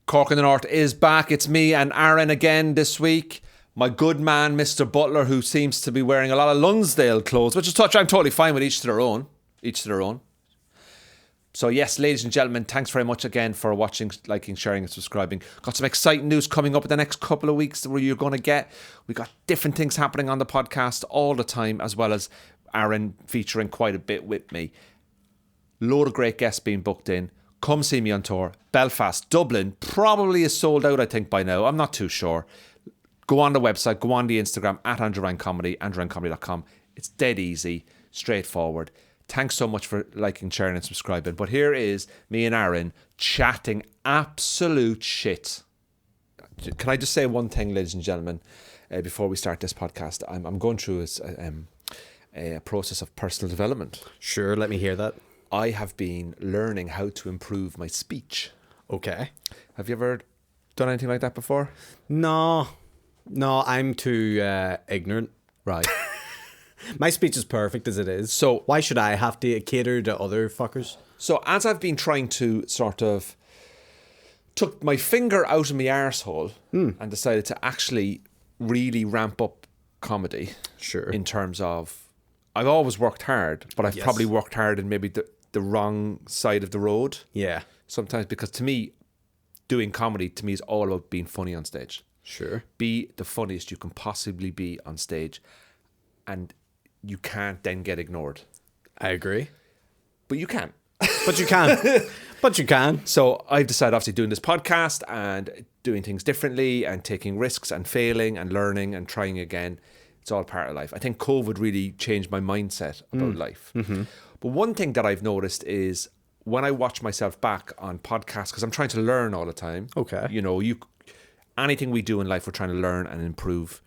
Cork in the North is back. It's me and Aaron again this week. My good man, Mr. Butler, who seems to be wearing a lot of Lonsdale clothes, which is touch. I'm totally fine with each to their own. Each to their own. So yes, ladies and gentlemen, thanks very much again for watching, liking, sharing and subscribing. Got some exciting news coming up in the next couple of weeks where you're going to get. We got different things happening on the podcast all the time, as well as Aaron featuring quite a bit with me. Load of great guests being booked in. Come see me on tour. Belfast, Dublin, probably is sold out, I think, by now. I'm not too sure. Go on the website, go on the Instagram, at Andrew Ryan Comedy, andrewryancomedy.com. It's dead easy, straightforward. Thanks so much for liking, sharing and subscribing. But here is me and Aaron chatting absolute shit. Can I just say one thing, ladies and gentlemen, before we start this podcast? I'm going through a process of personal development. Sure, let me hear that. I have been learning how to improve my speech. Okay. Have you ever done anything like that before? No, I'm too ignorant. Right. My speech is perfect as it is. So why should I have to cater to other fuckers? So as I've been trying to sort of took my finger out of my arsehole and decided to actually really ramp up comedy. Sure. In terms of, I've always worked hard, but I've probably worked hard in maybe the wrong side of the road. Yeah. Sometimes, because to me, doing comedy to me is all about being funny on stage. Sure. Be the funniest you can possibly be on stage, and you can't then get ignored. I agree. But you can. But you can. But you can. So I've decided, obviously, doing this podcast and doing things differently and taking risks and failing and learning and trying again. It's all part of life. I think COVID really changed my mindset about life. Mm-hmm. But one thing that I've noticed is when I watch myself back on podcasts, because I'm trying to learn all the time. Okay. You know, anything we do in life, we're trying to learn and improve.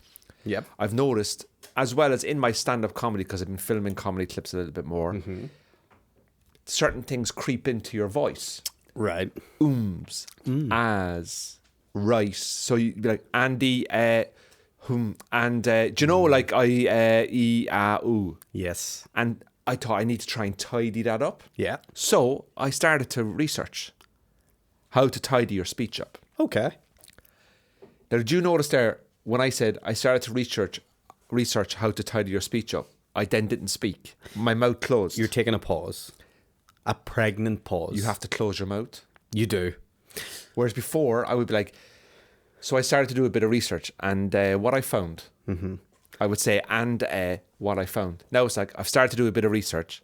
Yep. I've noticed, as well as in my stand-up comedy, because I've been filming comedy clips a little bit more, certain things creep into your voice. Right. As, right. So you'd be like, Andy, and do you know, like, ooh. Yes. And I thought I need to try and tidy that up. Yeah. So I started to research how to tidy your speech up. Okay. Now, did you notice there, when I said I started to research how to tidy your speech up, I then didn't speak. My mouth closed. You're taking a pause. A pregnant pause. You have to close your mouth. You do. Whereas before, I would be like, so I started to do a bit of research, and what I found, I would say, what I found. Now it's like, I've started to do a bit of research.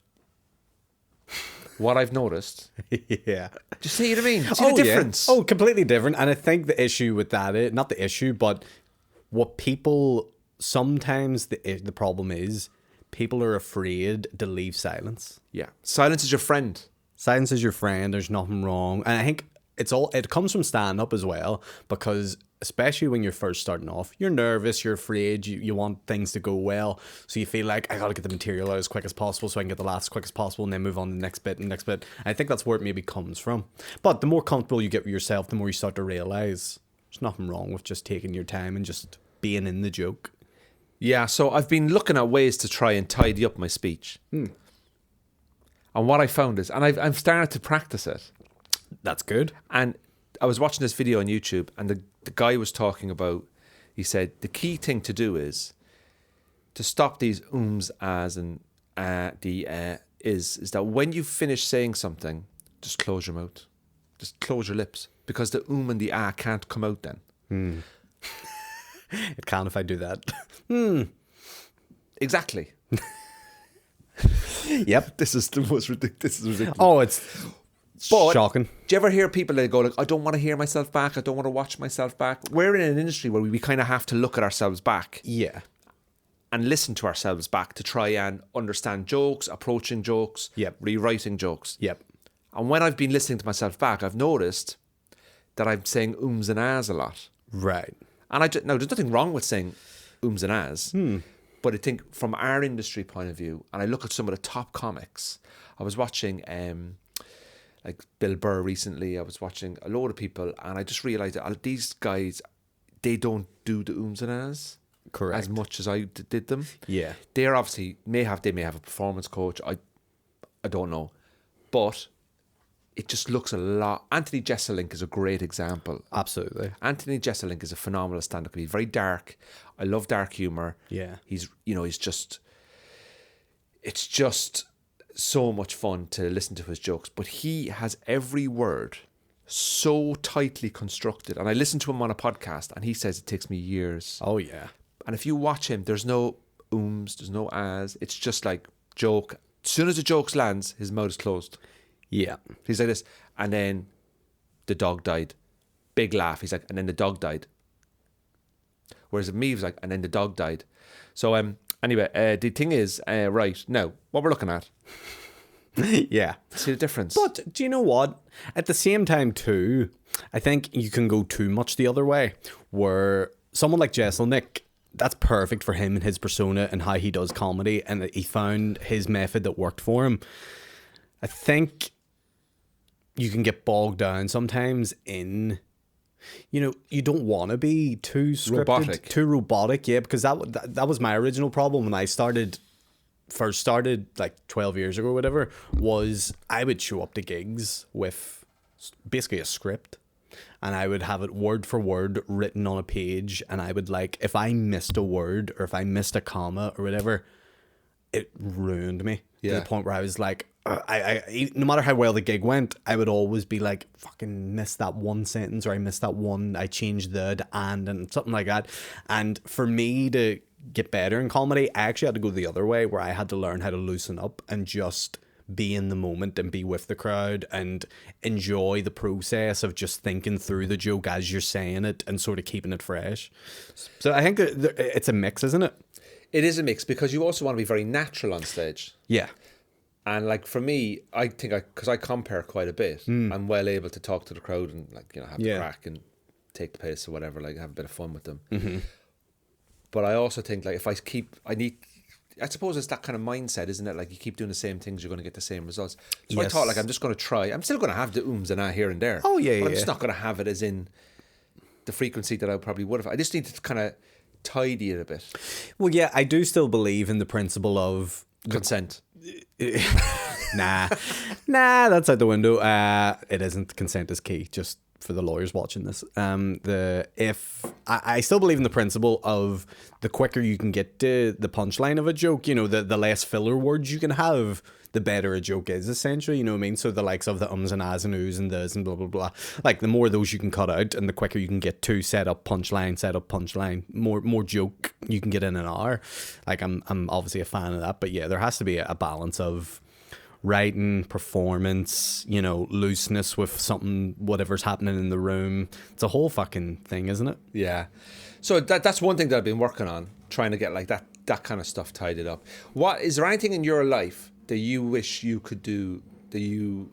What I've noticed. Yeah. Do you see what I mean? See the difference? Yeah. Oh, completely different. And I think the issue with that is, not the issue, but what people, sometimes the problem is, people are afraid to leave silence. Yeah. Silence is your friend. Silence is your friend. There's nothing wrong. And I think it comes from stand-up as well, because especially when you're first starting off, you're nervous, you're afraid, you want things to go well, so you feel like, I gotta get the material out as quick as possible so I can get the laughs as quick as possible and then move on to the next bit and next bit. And I think that's where it maybe comes from. But the more comfortable you get with yourself, the more you start to realise there's nothing wrong with just taking your time and just being in the joke. Yeah, so I've been looking at ways to try and tidy up my speech. And what I found is, and I've started to practice it. That's good. And I was watching this video on YouTube, and the guy was talking about, he said, the key thing to do is to stop these as, and is that when you finish saying something, just close your mouth. Just close your lips. Because the and the can't come out then. It can if I do that. Exactly. Yep. This is the most ridiculous. This is ridiculous. Oh, it's shocking. Do you ever hear people that go like, I don't want to hear myself back, I don't want to watch myself back? We're in an industry where we kind of have to look at ourselves back. Yeah. And listen to ourselves back to try and understand jokes, approaching jokes, rewriting jokes. Yep. And when I've been listening to myself back, I've noticed that I'm saying and ahs a lot. Right. And now there's nothing wrong with saying and ahs. But I think from our industry point of view, and I look at some of the top comics, I was watching like Bill Burr recently, I was watching a load of people, and I just realised that these guys, they don't do the and ahs. Correct. As much as I did them. Yeah. They're obviously, they may have a performance coach, I don't know. But it just looks a lot. Anthony Jeselnik is a great example. Absolutely. Anthony Jeselnik is a phenomenal stand-up. He's very dark. I love dark humor. Yeah. He's just, it's just so much fun to listen to his jokes. But he has every word so tightly constructed. And I listened to him on a podcast, and he says it takes me years. Oh, yeah. And if you watch him, there's no there's no ahs. It's just like joke. As soon as the joke lands, his mouth is closed. Yeah. He's like this, and then the dog died. Big laugh. He's like, and then the dog died. Whereas me, he was like, and then the dog died. So anyway, the thing is, right now, what we're looking at. Yeah. See the difference. But do you know what? At the same time, too, I think you can go too much the other way, where someone like Jeselnik, that's perfect for him and his persona and how he does comedy, and he found his method that worked for him. I think you can get bogged down sometimes in, you don't want to be too scripted, too robotic. Yeah, because that was my original problem when I first started like 12 years ago or whatever, was I would show up to gigs with basically a script, and I would have it word for word written on a page, and I would, like, if I missed a word or if I missed a comma or whatever, it ruined me to the point where I was like, I no matter how well the gig went, I would always be like, fucking missed that one sentence, or I missed that one, I changed the to and something like that. And for me to get better in comedy, I actually had to go the other way, where I had to learn how to loosen up and just be in the moment and be with the crowd and enjoy the process of just thinking through the joke as you're saying it and sort of keeping it fresh. So I think it's a mix, isn't it? It is a mix, because you also want to be very natural on stage. Yeah. And like for me, I think because I compare quite a bit, I'm well able to talk to the crowd and, like, have the crack and take the piss or whatever, like have a bit of fun with them. Mm-hmm. But I also think, like, I suppose it's that kind of mindset, isn't it? Like, you keep doing the same things, you're going to get the same results. So I thought, like, I'm just going to try. I'm still going to have the ums and ah here and there. Oh, yeah, but I'm just not going to have it as in the frequency that I probably would have. I just need to kind of tidy it a bit. Well, yeah, I do still believe in the principle of consent. Nah, that's out the window. It isn't. Consent is key, just for the lawyers watching this. I still believe in the principle of the quicker you can get to the punchline of a joke, the less filler words you can have, the better a joke is, essentially, you know what I mean? So the likes of the ums and ahs and oohs and thus and blah, blah, blah. Like, the more of those you can cut out and the quicker you can get to set up punchline, more joke you can get in an hour. Like, I'm obviously a fan of that, but yeah, there has to be a balance of writing, performance, looseness with something, whatever's happening in the room. It's a whole fucking thing, isn't it? Yeah. So that's one thing that I've been working on, trying to get like that kind of stuff tidied up. Is there anything in your life that you wish you could do, that you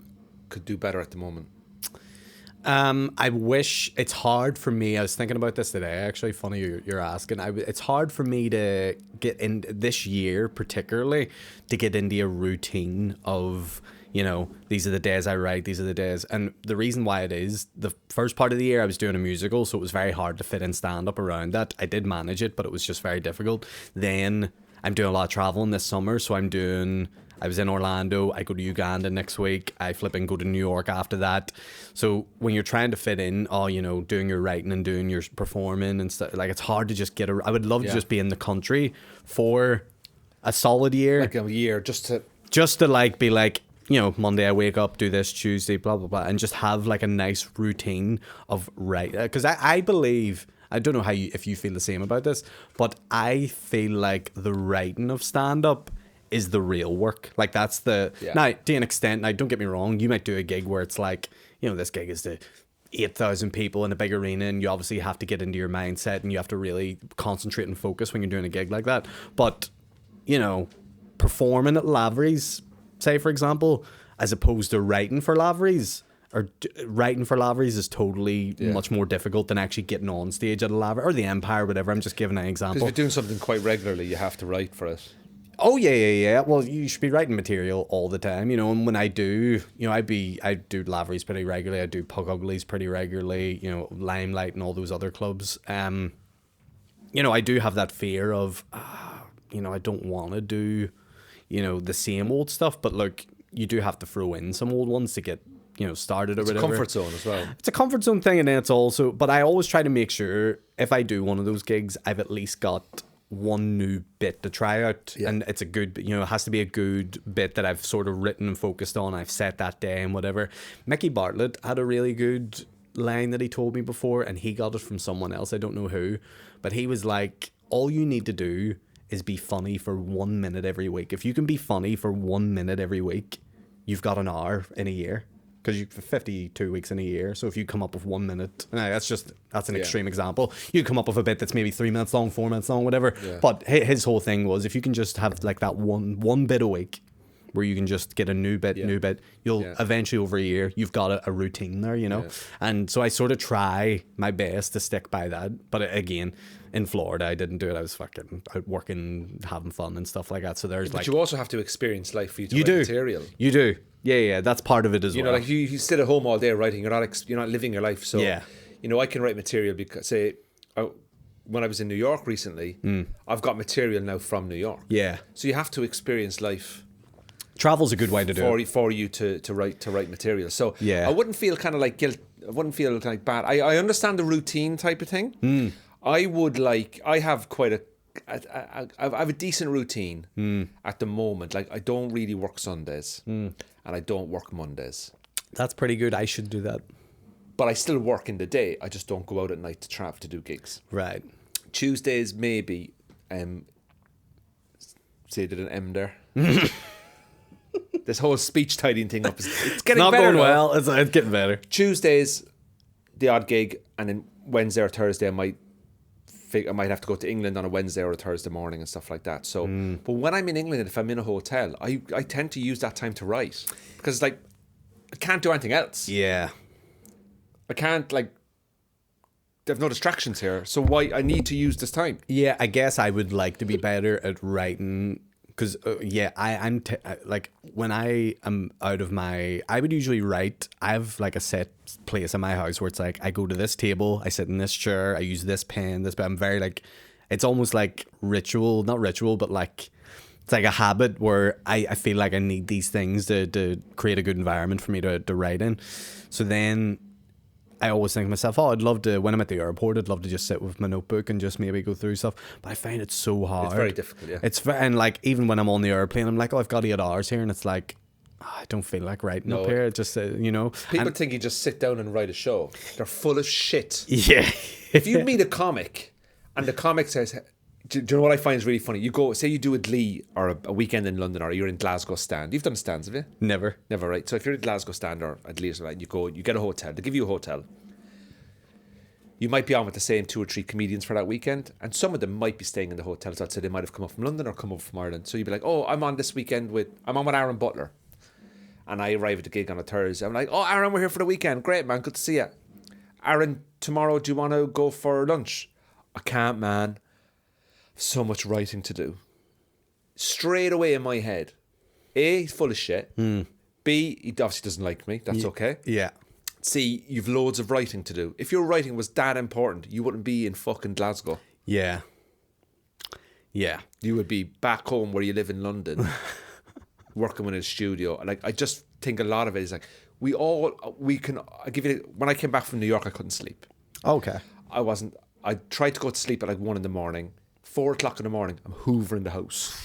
could do better at the moment? I wish. It's hard for me. I was thinking about this today, actually. Funny you're asking. It's hard for me to get in this year, particularly, to get into a routine of, these are the days I write, these are the days. And the reason why it is, the first part of the year I was doing a musical, so it was very hard to fit in stand-up around that. I did manage it, but it was just very difficult. Then I'm doing a lot of traveling this summer, so I was in Orlando, I go to Uganda next week, I flip and go to New York after that. So when you're trying to fit in, doing your writing and doing your performing and stuff, like, it's hard to just I would love to just be in the country for a solid year. Like a year, just to like be like, Monday I wake up, do this, Tuesday, blah, blah, blah, and just have like a nice routine of writing. Because I believe, I don't know if you feel the same about this, but I feel like the writing of stand-up is the real work. Like, that's now, to an extent, now don't get me wrong, you might do a gig where it's like, this gig is to 8,000 people in a big arena, and you obviously have to get into your mindset and you have to really concentrate and focus when you're doing a gig like that. But, performing at Lavery's, say, for example, as opposed to writing for Lavery's, is totally much more difficult than actually getting on stage at a Lavery or the Empire, whatever. I'm just giving an example. Because if you're doing something quite regularly, you have to write for it. Oh, yeah. Well, you should be writing material all the time, and when I do, I do Lavery's pretty regularly, I do Pug Uglies pretty regularly, Limelight and all those other clubs. I do have that fear of, I don't want to do, the same old stuff, but look, you do have to throw in some old ones to get, started or It's a whatever. comfort zone as well. It's a comfort zone thing, and then it's also. But I always try to make sure if I do one of those gigs, I've at least got one new bit to try out, and it's a good. It has to be a good bit that I've sort of written and focused on. I've set that day and whatever. Mickey Bartlett had a really good line that he told me before, and he got it from someone else. I don't know who, but he was like, "All you need to do is be funny for 1 minute every week. If you can be funny for 1 minute every week, you've got an hour in a year." Because you 52 weeks in a year, so if you come up with 1 minute, that's an extreme example. You come up with a bit that's maybe 3 minutes long, 4 minutes long, whatever. Yeah. But his whole thing was, if you can just have like that one bit a week, where you can just get a new bit, you'll eventually over a year you've got a routine there, And so I sort of try my best to stick by that. But again, in Florida, I didn't do it. I was fucking out working, having fun and stuff like that. So there's but you also have to experience life for you to write material. You do. Yeah, that's part of it as well. Like you sit at home all day writing, you're not living your life. So, I can write material because, say, when I was in New York recently, I've got material now from New York. Yeah. So you have to experience life. Travel's a good way to do it. For you to write material. So I wouldn't feel kind of like guilt. I wouldn't feel like bad. I understand the routine type of thing. I have quite I have a decent routine at the moment. Like, I don't really work Sundays and I don't work Mondays. That's pretty good. I should do that. But I still work in the day. I just don't go out at night to travel to do gigs. Right. Tuesdays maybe. See, I did an M there. This whole speech tidying thing up it's getting not better. Going well. It's getting better. Tuesdays, the odd gig, and then Wednesday or Thursday I might have to go to England on a Wednesday or a Thursday morning and stuff like that. So, but when I'm in England, if I'm in a hotel, I tend to use that time to write because it's like I can't do anything else. Yeah, I can't there's no distractions here. So why I need to use this time? Yeah, I guess I would like to be better at writing. Because, I'm when I am out of I would usually write. I have like a set place in my house where it's like I go to this table, I sit in this chair, I use this pen, but I'm very it's almost like ritual, not ritual, but it's like a habit where I feel like I need these things to create a good environment for me to write in. So then I always think to myself, I'd love to, when I'm at the airport, I'd love to just sit with my notebook and just maybe go through stuff. But I find it so hard. It's very difficult, yeah. And even when I'm on the airplane, I'm like, I've got 8 hours here. And it's like, I don't feel like writing up here. Just, People think you just sit down and write a show. They're full of shit. Yeah. If you meet a comic and the comic says, do you know what I find is really funny? You go, say you do a Glee or a weekend in London, or you're in Glasgow Stand. You've done stands, have you? Never, right? So if you're at Glasgow Stand or at Glee or something, you get a hotel. They give you a hotel. You might be on with the same 2 or 3 comedians for that weekend, and some of them might be staying in the hotel. So I'd say they might have come up from London or come up from Ireland. So you'd be like, I'm on this weekend with Aaron Butler. And I arrive at the gig on a Thursday. I'm like, Aaron, we're here for the weekend. Great, man. Good to see you. Aaron, tomorrow, do you want to go for lunch? I can't, man. So much writing to do. Straight away in my head. A, he's full of shit. B, he obviously doesn't like me. That's okay. Yeah. C, you've loads of writing to do. If your writing was that important, you wouldn't be in fucking Glasgow. Yeah. Yeah. You would be back home where you live in London, working in a studio. I just think a lot of it is when I came back from New York, I couldn't sleep. Okay. I tried to go to sleep at 1 a.m. 4 o'clock in the morning, I'm hoovering the house.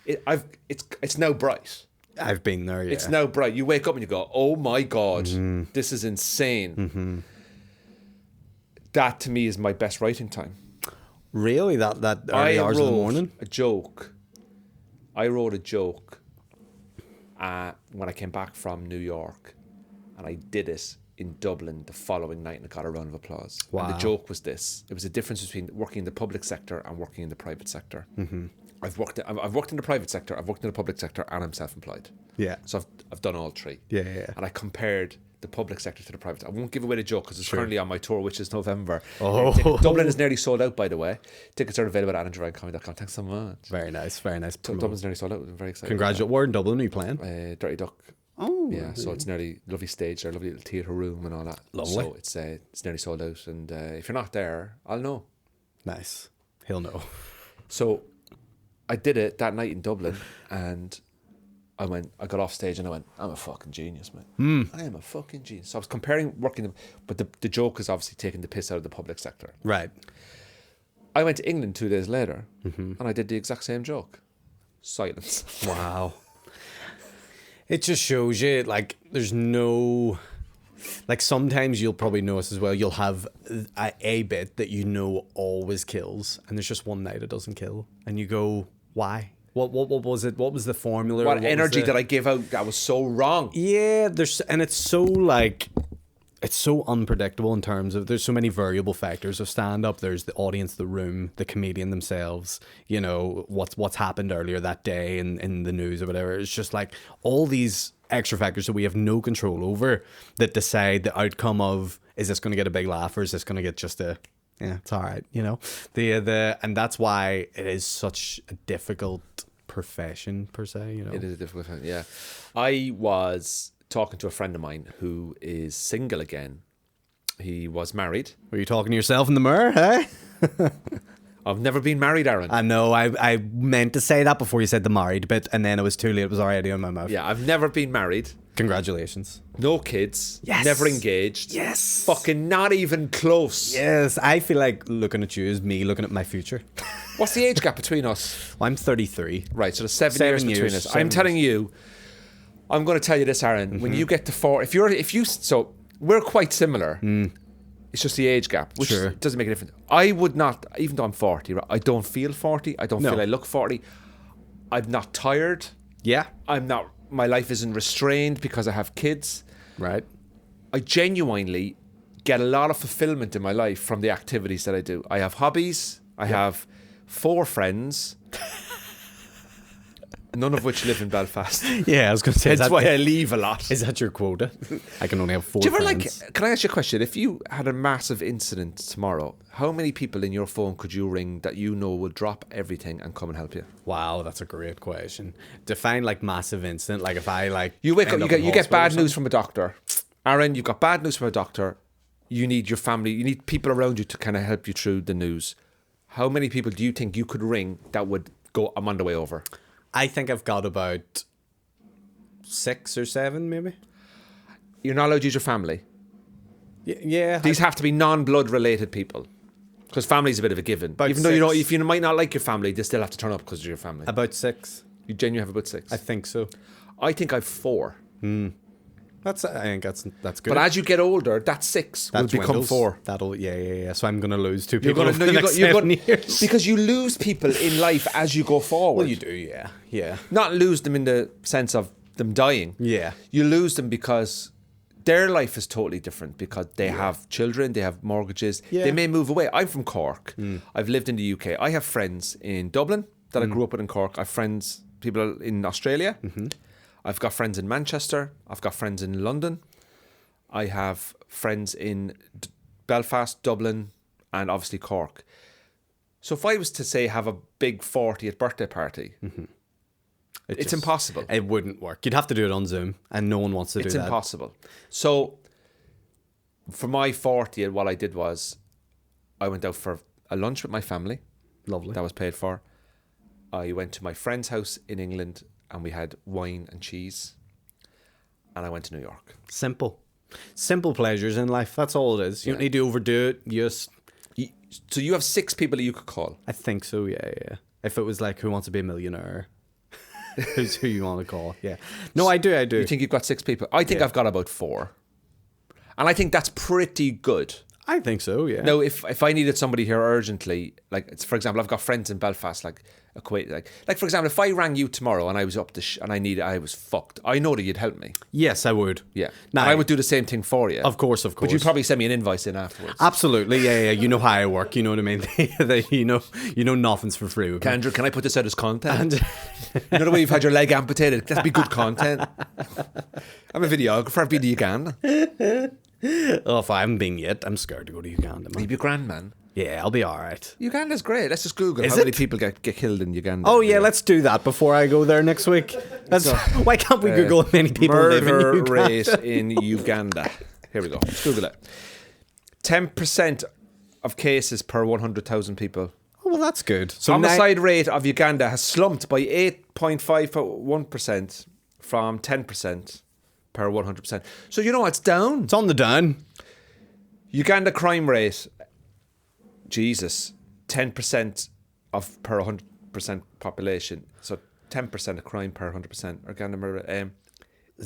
It's now bright. I've been there, yeah. It's now bright. You wake up and you go, oh my God, this is insane. Mm-hmm. That to me is my best writing time. Really? That early hours of the morning? I wrote a joke when I came back from New York, and I did it in Dublin the following night and I got a round of applause. Wow. And the joke was this. It was a difference between working in the public sector and working in the private sector. Mm-hmm. I've worked in the private sector, I've worked in the public sector, and I'm self-employed. Yeah. So I've done all 3. Yeah. And I compared the public sector to the private. I won't give away the joke because it's currently on my tour, which is November. Dublin is nearly sold out, by the way. Tickets are available at AnnaDuranComedy.com. Thanks so much. Very nice. Dublin's nearly sold out. I'm very excited. Congratulations. Where in Dublin are you playing? Dirty Duck. Oh. Yeah, so it's nearly lovely stage there, lovely little theatre room and all that. Lovely. So it's nearly sold out, and if you're not there, I'll know. Nice. He'll know. So I did it that night in Dublin, and I got off stage and I went, I'm a fucking genius, man. I am a fucking genius. So I was comparing working, but the joke is obviously taking the piss out of the public sector. Right. I went to England 2 days later and I did the exact same joke. Silence. Wow. It just shows you, like, there's no... Like, sometimes you'll probably notice as well, you'll have a bit that you know always kills, and there's just one night it doesn't kill. And you go, why? What was it? What was the formula? What energy did I give out that was so wrong? Yeah, and it's so, like... It's so unpredictable in terms of there's so many variable factors of stand-up. There's the audience, the room, the comedian themselves, you know, what's happened earlier that day in the news or whatever. It's just like all these extra factors that we have no control over that decide the outcome of, is this going to get a big laugh or is this going to get just a, yeah, it's all right, you know? And that's why it is such a difficult profession per se, you know? It is a difficult profession, yeah. I was talking to a friend of mine who is single again. He was married. Were you talking to yourself in the mirror, eh? I've never been married, Aaron. I know, I meant to say that before you said the married bit, and then it was too late. It was already on my mouth. Yeah, I've never been married. Congratulations. No kids. Yes. Never engaged. Yes. Fucking not even close. Yes, I feel like looking at you is me looking at my future. What's the age gap between us? Well, I'm 33. Right, so there's 7 years between us. I'm telling you, I'm going to tell you this, Aaron. When you get to 4, so we're quite similar. It's just the age gap, which doesn't make a difference. I would not, even though I'm 40, right, I don't feel 40. I don't feel I look 40. I'm not tired. Yeah. I'm not, my life isn't restrained because I have kids. Right. I genuinely get a lot of fulfillment in my life from the activities that I do. I have hobbies. I have 4 friends. None of which live in Belfast. Yeah, I was going to say. That's why I leave a lot. Is that your quota? I can only have 4 Do you ever friends. can I ask you a question? If you had a massive incident tomorrow, how many people in your phone could you ring that you know will drop everything and come and help you? Wow, that's a great question. Define like massive incident. Like if I like you wake up, you get bad news news from a doctor. Aaron, you've got bad news from a doctor. You need your family. You need people around you to kind of help you through the news. How many people do you think you could ring that would go, I'm on the way over? I think I've got about 6 or 7, maybe. You're not allowed to use your family. Yeah. These have to be non-blood related people, because family's a bit of a given. About Even 6. though if you might not like your family, they still have to turn up because of your family. About 6. You genuinely have about 6. I think so. I think I've 4. I think that's good. But as you get older, that 6 will become 4. That'll yeah. So I'm gonna lose 2 You're people gonna, over the next 7 years. Because you lose people in life as you go forward. Well, you do, yeah. Not lose them in the sense of them dying. Yeah. You lose them because their life is totally different, because they have children, they have mortgages. Yeah. They may move away. I'm from Cork. I've lived in the UK. I have friends in Dublin that I grew up with in Cork. I have friends, people in Australia. I've got friends in Manchester. I've got friends in London. I have friends in Belfast, Dublin, and obviously Cork. So if I was to say have a big 40th birthday party, it's impossible. It wouldn't work. You'd have to do it on Zoom, and no one wants to do that. It's impossible. So for my 40th, what I did was I went out for a lunch with my family. Lovely. That was paid for. I went to my friend's house in England and we had wine and cheese. And I went to New York. Simple pleasures in life. That's all it is. You don't need to overdo it. So you have 6 people that you could call? I think so, yeah. If it was like, who wants to be a millionaire? Who's who you want to call? Yeah. No, I do. You think you've got 6 people? I think I've got about 4. And I think that's pretty good. I think so, yeah. No, if I needed somebody here urgently, like for example, I've got friends in Belfast, like for example, if I rang you tomorrow and I was up to I was fucked, I know that you'd help me. Yes, I would. Yeah. Now, and I would do the same thing for you. Of course. But you'd probably send me an invoice in afterwards. Absolutely, yeah. You know how I work. You know what I mean. you know nothing's for free. Kendra, can I put this out as content? You know the way you've had your leg amputated? That'd be good content. I'm a videographer. I've been to Uganda. Oh, if I haven't been yet, I'm scared to go to Uganda, man. You'd be grand, man. Yeah, I'll be all right. Uganda's great. Let's just Google Is how many it? people get killed in Uganda. Oh yeah, let's do that before I go there next week. Why can't we Google how many people live in murder Uganda? rate in Uganda. Here we go. Let's Google it. 10% of cases per 100,000 people. Oh, well, that's good. So Homicide rate of Uganda has slumped by 8.51%. from 10% per 100%. So you know what's down? It's on the down. Uganda crime rate, Jesus, 10% of per 100% population. So 10% of crime per 100%. Uganda murder.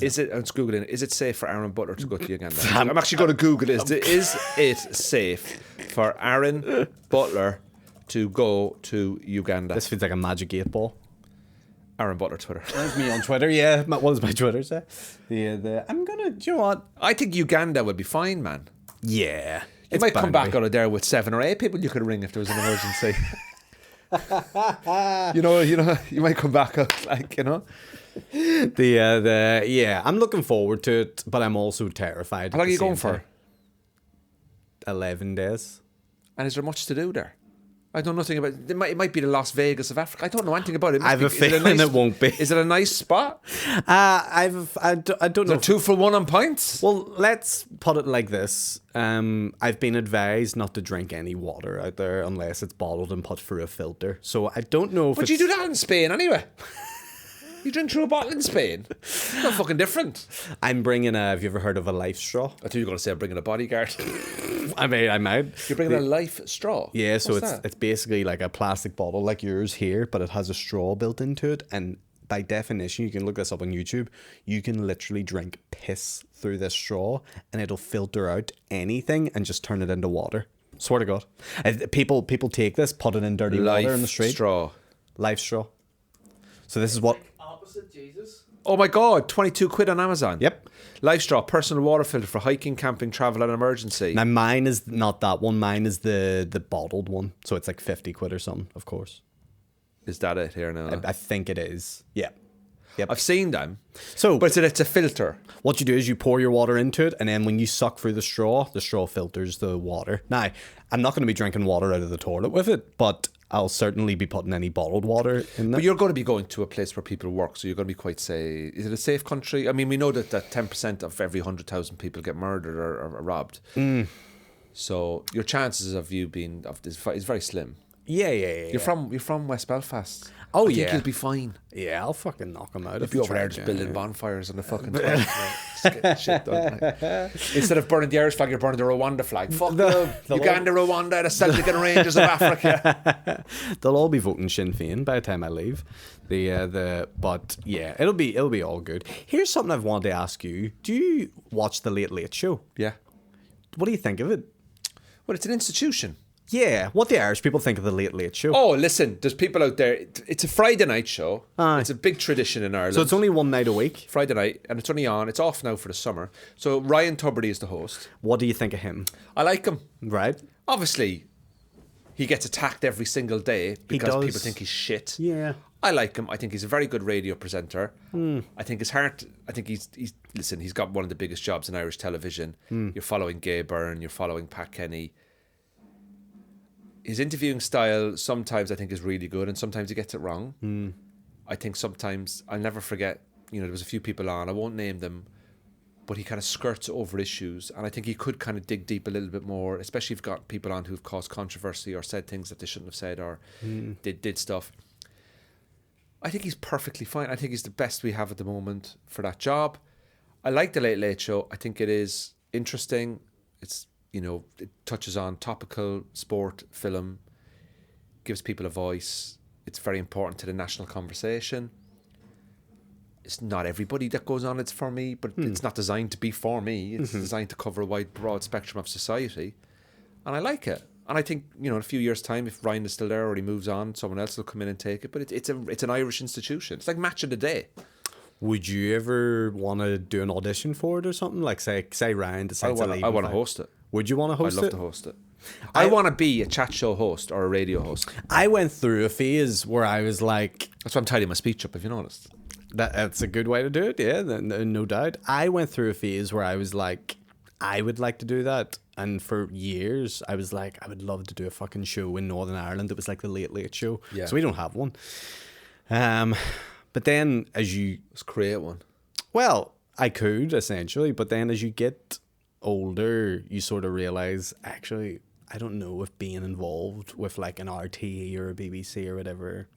Is it? I'm just googling. Is it safe for Aaron Butler to go to Uganda? I'm actually going to Google it. Is it safe for Aaron Butler to go to Uganda? This feels like a magic 8-ball. Aaron Butler Twitter. That's me on Twitter, yeah. What does my Twitter say? I'm gonna, do you know what? I think Uganda would be fine, man. Yeah. You might come back out of there with 7 or 8 people you could ring if there was an emergency. you might come back out like, you know. Yeah, I'm looking forward to it, but I'm also terrified. How long are you going for? 11 days. And is there much to do there? I know nothing about it. It might be the Las Vegas of Africa. I don't know anything about it. I have a feeling it won't be. Is it a nice spot? I don't know. 2 for 1 on pints? Well, let's put it like this. I've been advised not to drink any water out there unless it's bottled and put through a filter. So I don't know if But you do that in Spain anyway. You drink through a bottle in Spain. It's not fucking different. I'm bringing have you ever heard of a life straw? I thought you were going to say I'm bringing a bodyguard. I might. You're bringing a life straw? Yeah, so What's that? it's basically like a plastic bottle like yours here, but it has a straw built into it. And by definition, you can look this up on YouTube, you can literally drink piss through this straw and it'll filter out anything and just turn it into water. Swear to God. People take this, put it in dirty water in the street. Straw. Life straw. So this is what... Opposite Jesus. Oh my God, 22 quid on Amazon. Yep. Life straw, personal water filter for hiking, camping, travel and emergency. Now mine is not that one. Mine is the bottled one. So it's like 50 quid or something, of course. Is that it here now? I think it is. Yeah. Yep. I've seen them. So, But it's a filter. what you do is you pour your water into it, and then when you suck through the straw filters the water. Now, I'm not going to be drinking water out of the toilet with it, but I'll certainly be putting any bottled water in there. But you're going to be going to a place where people work, so you're going to be quite is it a safe country? I mean, we know that 10% of every 100,000 people get murdered or robbed. So your chances of you being is very slim. Yeah. You're from West Belfast. Oh, I think yeah. you'll be fine. Yeah, I'll fucking knock them out. If you over there just building bonfires on the fucking Twitter, just getting shit done. Like. Instead of burning the Irish flag, you're burning the Rwanda flag. Fuck them. Uganda, Rwanda, the Celtic and Rangers of Africa. They'll all be voting Sinn Féin by the time I leave. But yeah, it'll be all good. Here's something I've wanted to ask you. Do you watch the Late Late Show? Yeah. What do you think of it? Well, it's an institution. Yeah, what the Irish people think of the Late Late Show. Oh, listen, there's people out there. It's a Friday night show. Aye. It's a big tradition in Ireland. So it's only one night a week. Friday night, and it's only on. It's off now for the summer. So Ryan Tubridy is the host. What do you think of him? I like him. Right? Obviously, he gets attacked every single day because does. people think he's shit. Yeah. I like him. I think he's a very good radio presenter. I think his heart. I think he's listen. He's got one of the biggest jobs in Irish television. You're following Gay Byrne. You're following Pat Kenny. His interviewing style sometimes I think is really good, and sometimes he gets it wrong. I think sometimes I'll never forget. There was a few people on. I won't name them, but he kind of skirts over issues, and I think he could kind of dig deep a little bit more, especially if you've got people on who've caused controversy or said things that they shouldn't have said or did stuff. I think he's perfectly fine. I think he's the best we have at the moment for that job. I like the Late Late Show. I think it is interesting. It's it touches on topical sport, film, gives people a voice. It's very important to the national conversation. It's not everybody that goes on it's for me, but it's not designed to be for me. It's designed to cover a broad spectrum of society. And I like it. And I think, in a few years' time, if Ryan is still there or he moves on, someone else will come in and take it. But it's an Irish institution. It's like Match of the Day. Would you ever want to do an audition for it or something? Like, say Ryan decides to leave. I want to host it. Would you want to host it? I'd love to host it. I want to be a chat show host or a radio host. I went through a phase where I was like... That's why I'm tidying my speech up, if you noticed. That's a good way to do it, yeah, no doubt. I went through a phase where I was like, I would like to do that. And for years, I was like, I would love to do a fucking show in Northern Ireland. It was like the Late Late Show. Yeah. So we don't have one. But then as you... Let's create one. Well, I could, essentially. But then as you get older, you sort of realize, actually, I don't know if being involved with like an RTE or a BBC or whatever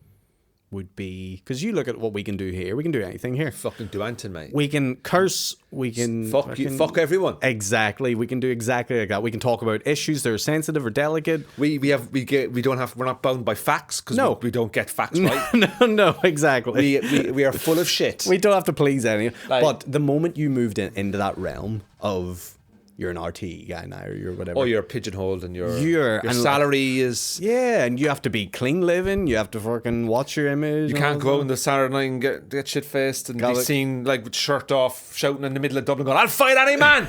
would be, because you look at what we can do here. We can do anything here. Fucking do anything, mate. We can curse. We can fuck everyone. Exactly. We can do exactly like that. We can talk about issues that are sensitive or delicate. We're not bound by facts because we don't get facts right. No, exactly. We are full of shit. We don't have to please anyone. But the moment you moved into that realm of you're an RTE guy now, or you're whatever. Oh, you're pigeonholed, and your salary is... Yeah, and you have to be clean living. You have to fucking watch your image. You can't go out on the Saturday night and get shit-faced and be seen like with shirt off, shouting in the middle of Dublin going, I'll fight any man!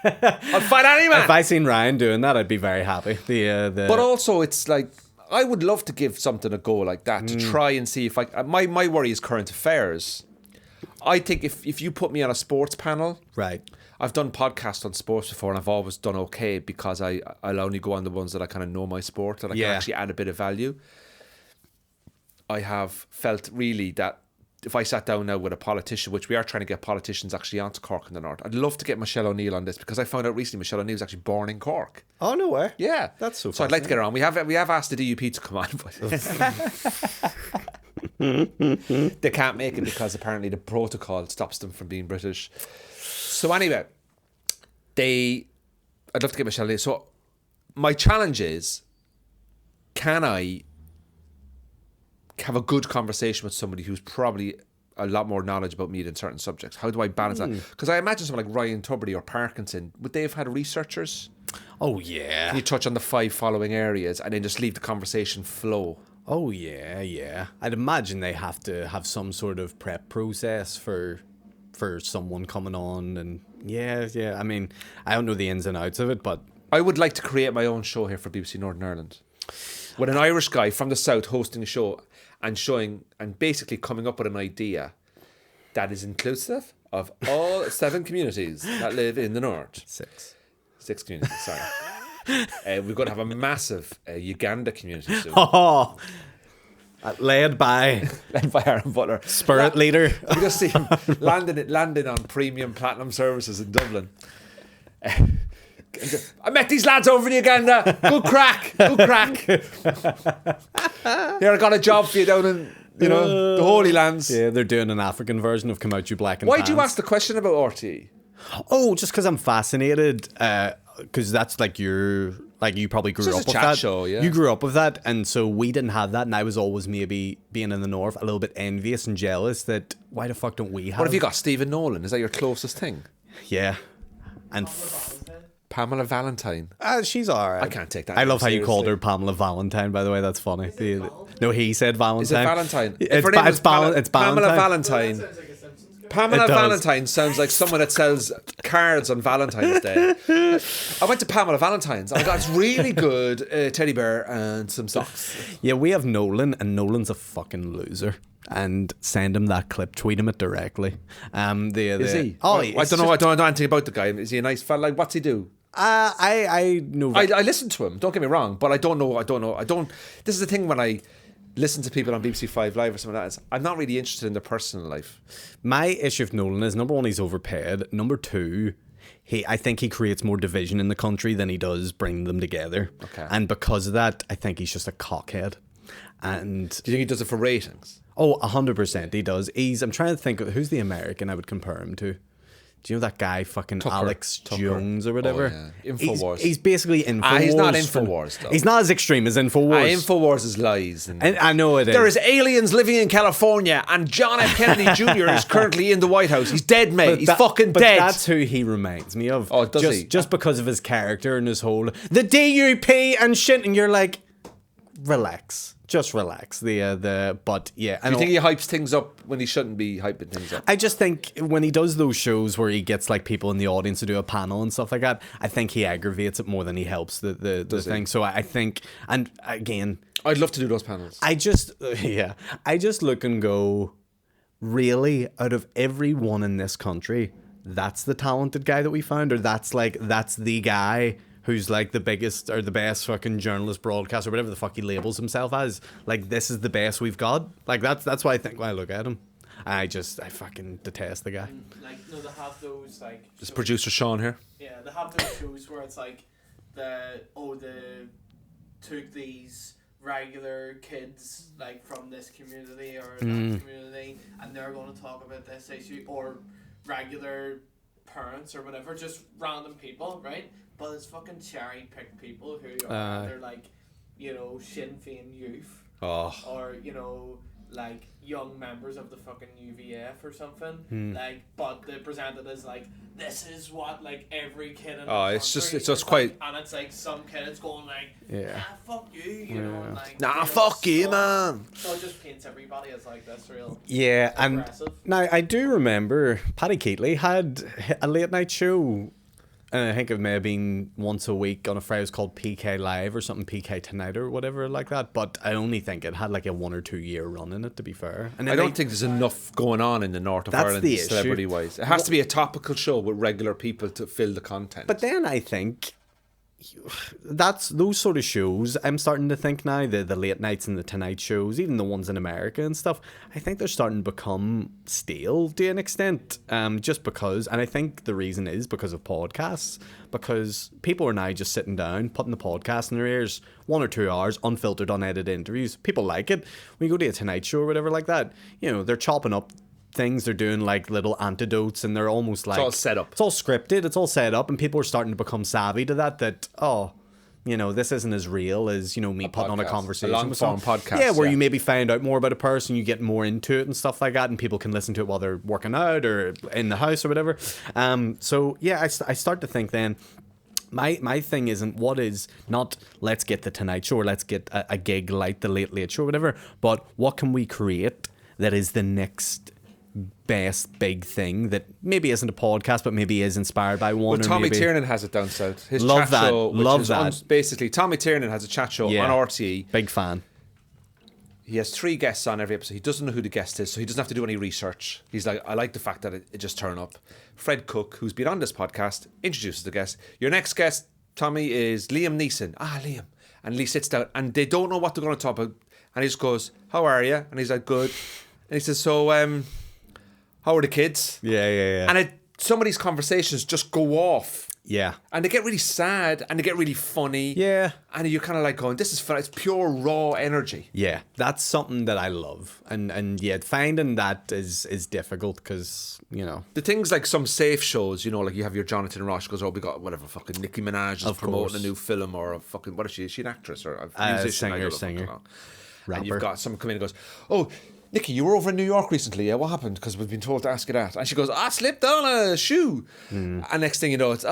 I'll fight any man! If I seen Ryan doing that, I'd be very happy. But also, it's like, I would love to give something a go like that, to try and see if I... My worry is current affairs. I think if you put me on a sports panel... Right. I've done podcasts on sports before, and I've always done okay because I'll only go on the ones that I kind of know my sport, that I can actually add a bit of value. I have felt really that if I sat down now with a politician, which we are trying to get politicians actually onto Cork in the North, I'd love to get Michelle O'Neill on this because I found out recently Michelle O'Neill was actually born in Cork. Oh, no way. Yeah. That's so So I'd like to get her on. We have asked the DUP to come on, but they can't make it because apparently the protocol stops them from being British. So anyway, I'd love to get Michelle O'Neill. So my challenge is, can I have a good conversation with somebody who's probably a lot more knowledge about me than certain subjects? How do I balance that? Because I imagine someone like Ryan Tubridy or Parkinson, would they have had researchers? Oh, yeah. Can you touch on the 5 following areas and then just leave the conversation flow? Oh, yeah. I'd imagine they have to have some sort of prep process for someone coming on, and yeah. I mean, I don't know the ins and outs of it, but I would like to create my own show here for BBC Northern Ireland, with an Irish guy from the south hosting a show and showing and basically coming up with an idea that is inclusive of all 7 communities that live in the north. 6 communities. Sorry, we're going to have a massive Uganda community soon. Led by Aaron Butler, spirit leader. We just see him landing on premium platinum services in Dublin. I met these lads over in Uganda. Good crack. Here, I got a job for you down in the Holy Lands. Yeah, they're doing an African version of Come Out You Black and Why do you ask the question about RTE? Oh, just because I'm fascinated. Because that's like you probably grew up with that. Show, yeah. You grew up with that, and so we didn't have that, and I was always maybe being in the north a little bit envious and jealous that why the fuck don't we have? What have you got? Stephen Nolan? Is that your closest thing? Yeah, and Pamela Valentine. She's alright. I can't take that. I love how you called her Pamela Valentine. By the way, that's funny. No, he said Valentine. Is it Valentine? It's Valentine. Pamela Valentine. Pamela Valentine sounds like someone that sells cards on Valentine's Day. I went to Pamela Valentine's. I got this really good teddy bear and some socks. Yeah, we have Nolan, and Nolan's a fucking loser. And send him that clip. Tweet him it directly. Is he? Oh, I don't know anything about the guy. Is he a nice fella? Like, what's he do? I know. I listen to him. Don't get me wrong, but I don't know. This is the thing when I listen to people on BBC 5 Live or something like that. I'm not really interested in their personal life. My issue with Nolan is, number one, he's overpaid. Number two, I think he creates more division in the country than he does bring them together. Okay. And because of that, I think he's just a cockhead. And do you think he does it for ratings? Oh, 100% he does. I'm trying to think of who's the American I would compare him to. Do you know that guy, fucking Alex Jones or whatever? Oh, yeah. Infowars. He's basically Infowars. He's not Infowars, though. He's not as extreme as Infowars. Infowars is lies. And I know it is. There is aliens living in California, and John F. Kennedy Jr. is currently in the White House. He's dead, mate. He's fucking dead. That's who he reminds me of. Oh, does he? Just because of his character and his whole... The DUP and shit, and you're like, relax. Just relax. But yeah. Do you think he hypes things up when he shouldn't be hyping things up? I just think when he does those shows where he gets like people in the audience to do a panel and stuff like that, I think he aggravates it more than he helps the thing. So I think, and again, I'd love to do those panels. I just look and go, really, out of everyone in this country, that's the talented guy that we found, or that's the guy who's like the biggest or the best fucking journalist, broadcaster, whatever the fuck he labels himself as. Like, this is the best we've got. Like, that's why I think when I look at him, I fucking detest the guy. Like, no, they have those like. Is producer Sean here? Yeah, they have those shows where it's like they took these regular kids like from this community or that community, and they're going to talk about this issue, or regular parents or whatever, just random people, right? But it's fucking cherry picked people who are they're like, you know, Sinn Féin youth, or you know, like young members of the fucking UVF or something, like, but they present it as like, this is what like every kid in the country, it's just quite, like, and it's like some kids going like, fuck you, you know, and like, fuck you, man. So it just paints everybody as like this real And aggressive. now I do remember Paddy Keatley had a late night show. And I think it may have been once a week on a Friday. It was called PK Live or something, PK Tonight or whatever like that. But I only think it had like a 1 or 2 year run in it, to be fair. And I don't think there's enough going on in the north of Ireland celebrity wise. It has to be a topical show with regular people to fill the content. But then I think that's those sort of shows. I'm starting to think now, the late nights and the Tonight shows, even the ones in America and stuff, I think they're starting to become stale to an extent, just because, and I think the reason is because of podcasts, because people are now just sitting down, putting the podcast in their ears, 1 or 2 hours, unfiltered, unedited interviews. People like it. When you go to a Tonight show or whatever like that, you know, they're chopping up things, they're doing like little antidotes, and they're almost like, it's all set up, it's all scripted, it's all set up, and people are starting to become savvy to that oh, you know, this isn't as real as, you know, me putting on a conversation, a long form podcast, where you maybe find out more about a person, you get more into it and stuff like that, and people can listen to it while they're working out or in the house or whatever. So yeah, I start to think then, my thing isn't what is not let's get the Tonight Show or let's get a gig like the Late Show or whatever, but what can we create that is the next best big thing that maybe isn't a podcast but maybe is inspired by one. Well, or Tommy maybe... Tiernan has it down south. His love chat that. show, which love is that. Basically, Tommy Tiernan has a chat show on RTE. Big fan. He has 3 guests on every episode. He doesn't know who the guest is, so he doesn't have to do any research. He's like, I like the fact that it just turn up. Fred Cook, who's been on this podcast, introduces the guest. Your next guest, Tommy, is Liam Neeson. Liam. And Lee sits down, and they don't know what they're going to talk about. And he just goes, how are you? And he's like, good. And he says, so, how are the kids? Yeah. And some of these conversations just go off. Yeah. And they get really sad and they get really funny. Yeah. And you're kind of like going, this is fun. It's pure raw energy. Yeah. That's something that I love. And yet finding that is difficult because, you know. The things like some safe shows, you know, like you have your Jonathan Ross goes, oh, we got whatever, fucking Nicki Minaj is promoting a new film, or a fucking, what is she? Is she an actress or a musician? Singer. Rapper. And you've got someone come in and goes, oh, Nikki, you were over in New York recently. Yeah, what happened? Because we've been told to ask you that. And she goes, I slipped on a shoe. And next thing you know, it's,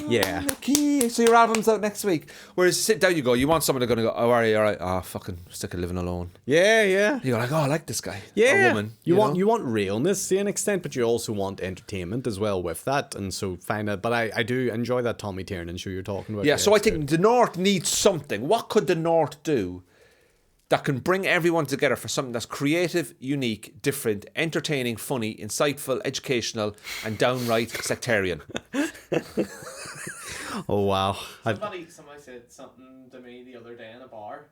yeah. Nikki. So your album's out next week. Whereas sit down, you go, you want someone to go, oh, are you all right? Fucking sick of living alone. Yeah. You're like, oh, I like this guy. Yeah. Or woman. You want realness to an extent, but you also want entertainment as well with that. And so find it. But I do enjoy that Tommy Tiernan show you're talking about. Yeah, so I think the North needs something. What could the North do that can bring everyone together for something that's creative, unique, different, entertaining, funny, insightful, educational, and downright sectarian? Oh, wow. Somebody said something to me the other day in a bar,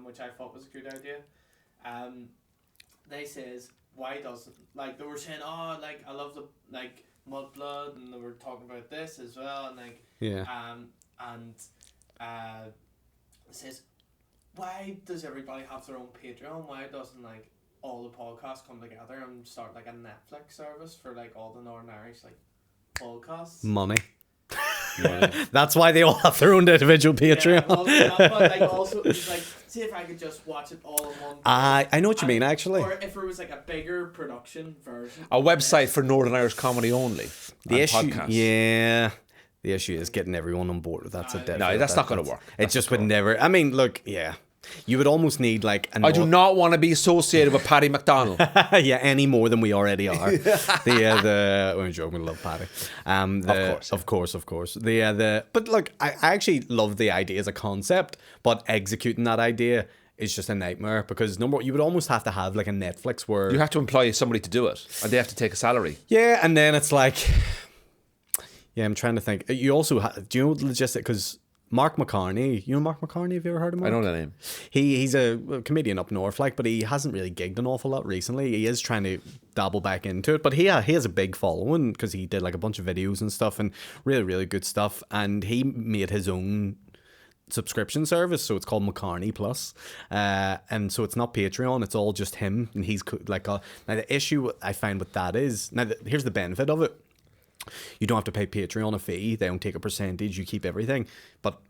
which I thought was a good idea. They says, why doesn't, like, they were saying, oh, like, I love the, like, Mudblood, and they were talking about this as well, and, like, it says, why does everybody have their own Patreon? Why doesn't, like, all the podcasts come together and start, like, a Netflix service for, like, all the Northern Irish, like, podcasts? Money. That's why they all have their own individual Patreon. Yeah, but, like, also, it's like, see if I could just watch it all in one. I know what you mean, actually. Or if there was, like, a bigger production version. A website for Northern Irish comedy only. The issue, podcasts. yeah. The issue is getting everyone on board. That's a dead. No, that's not going to work. It just would never. I mean, look, yeah. You would almost need like. I do not want to be associated with Paddy McDonald. Yeah, any more than we already are. I'm joking. We love Paddy. Of course. But look, I actually love the idea as a concept, but executing that idea is just a nightmare because you would almost have to have like a Netflix where you have to employ somebody to do it, and they have to take a salary. Yeah, and then it's like. Yeah, I'm trying to think. You also do you know logistic because Mark McCartney. You know Mark McCartney? Have you ever heard of him? I know that name. He's a comedian up north, like, but he hasn't really gigged an awful lot recently. He is trying to dabble back into it, but he has a big following because he did like a bunch of videos and stuff and really, really good stuff. And he made his own subscription service, so it's called McCartney Plus, and so it's not Patreon, it's all just him, and he's like now the issue I find with that is here's the benefit of it. You don't have to pay Patreon a fee, they don't take a percentage, you keep everything, but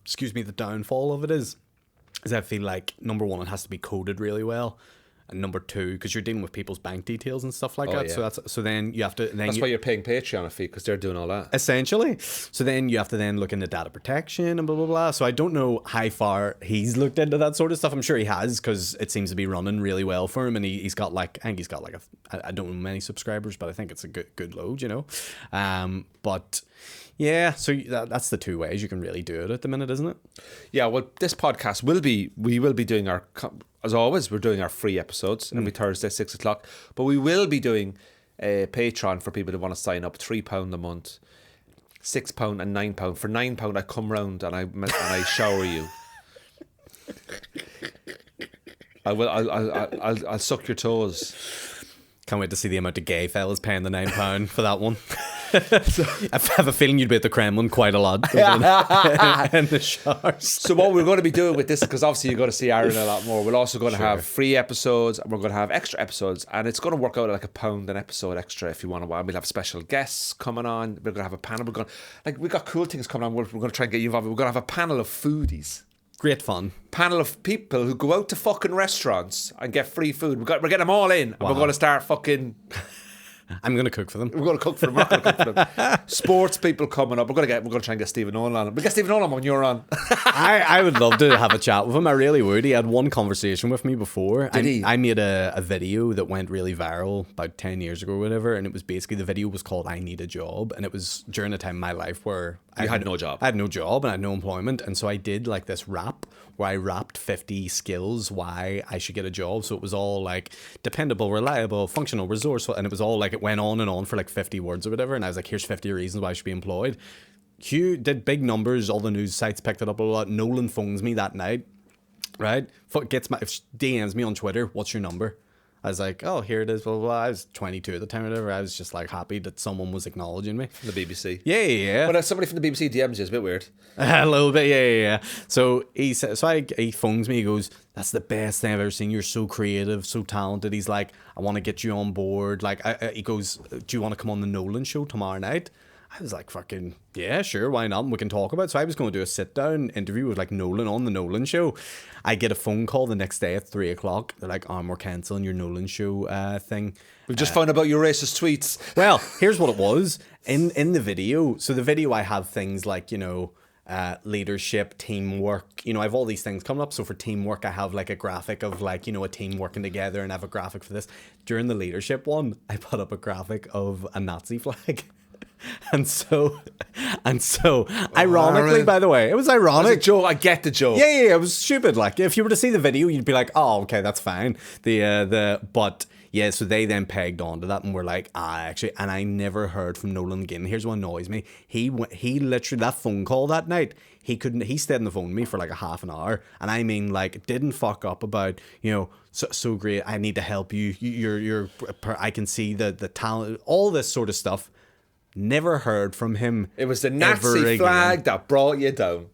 excuse me, the downfall of it is I feel like, number one, it has to be coded really well. And number two, because you're dealing with people's bank details and stuff like that. Yeah. So then you have to. That's why you're paying Patreon a fee, because they're doing all that. Essentially. So then you have to then look into data protection and blah, blah, blah. So I don't know how far he's looked into that sort of stuff. I'm sure he has, because it seems to be running really well for him. And he's got like, I think he's got like I don't know many subscribers, but I think it's a good load, you know. But yeah, so that's the two ways you can really do it at the minute, isn't it? Yeah, well, this podcast we will be doing as always, we're doing our free episodes every Thursday, 6 o'clock. But we will be doing a Patreon for people who want to sign up, £3 a month, £6 and £9. For £9, I come round and I shower you. I'll suck your toes. Can't wait to see the amount of gay fellas paying the £9 for that one. I have a feeling you'd be at the Kremlin quite a lot in the showers. So what we're going to be doing with this, because obviously you're going to see Aaron a lot more, we're also going to have free episodes, and we're going to have extra episodes, and it's going to work out like £1 an episode extra if you want to. We'll have special guests coming on. We're going to have a panel. We've got cool things coming on. We're going to try and get you involved. We're going to have a panel of foodies. Great fun. Panel of people who go out to fucking restaurants and get free food. We're getting them all in, and we're going to start fucking... I'm going to cook for them. We're going to cook for them. We're going to cook for them. Sports people coming up. We're going to try and get Stephen Nolan on. We get Stephen Nolan when you're on. I would love to have a chat with him. I really would. He had one conversation with me before. Did he? I made a video that went really viral about 10 years ago or whatever, and it was basically, the video was called I Need a Job, and it was during a time in my life where You had no job. I had no job and I had no employment, and so I did like this rap where I rapped 50 skills why I should get a job. So it was all like dependable, reliable, functional, resourceful, and it was all like, it went on and on for like 50 words or whatever, and I was like, here's 50 reasons why I should be employed. Hugh did big numbers, all the news sites picked it up a lot. Nolan phones me that night, right? DMs me on Twitter, what's your number? I was like, oh, here it is, blah, blah, blah. I was 22 at the time or whatever. I was just like happy that someone was acknowledging me. The BBC. Yeah. But if somebody from the BBC DMs you, it's a bit weird. A little bit, yeah. So he phones me, he goes, that's the best thing I've ever seen. You're so creative, so talented. He's like, I want to get you on board. Like, he goes, do you want to come on the Nolan show tomorrow night? I was like, fucking, yeah, sure, why not? And we can talk about it. So I was going to do a sit-down interview with like Nolan on the Nolan show. I get a phone call the next day at 3 o'clock. They're like, we're cancelling your Nolan show thing. We've just found about your racist tweets. Well, here's what it was. In the video, so the video I have things like, you know, leadership, teamwork, you know, I have all these things coming up. So for teamwork, I have like a graphic of like, you know, a team working together, and I have a graphic for this. During the leadership one, I put up a graphic of a Nazi flag. And so, ironically, by the way, it was ironic. It's a joke. I get the joke. Yeah, it was stupid. Like, if you were to see the video, you'd be like, oh, okay, that's fine. But yeah, so they then pegged onto that and were like, actually, and I never heard from Nolan again. Here's what annoys me. He literally, that phone call that night, he stayed on the phone with me for like a half an hour. And I mean, like, didn't fuck up about, you know, so great, I need to help you. I can see the talent, all this sort of stuff. Never heard from him. It was the Nazi flag that brought you down.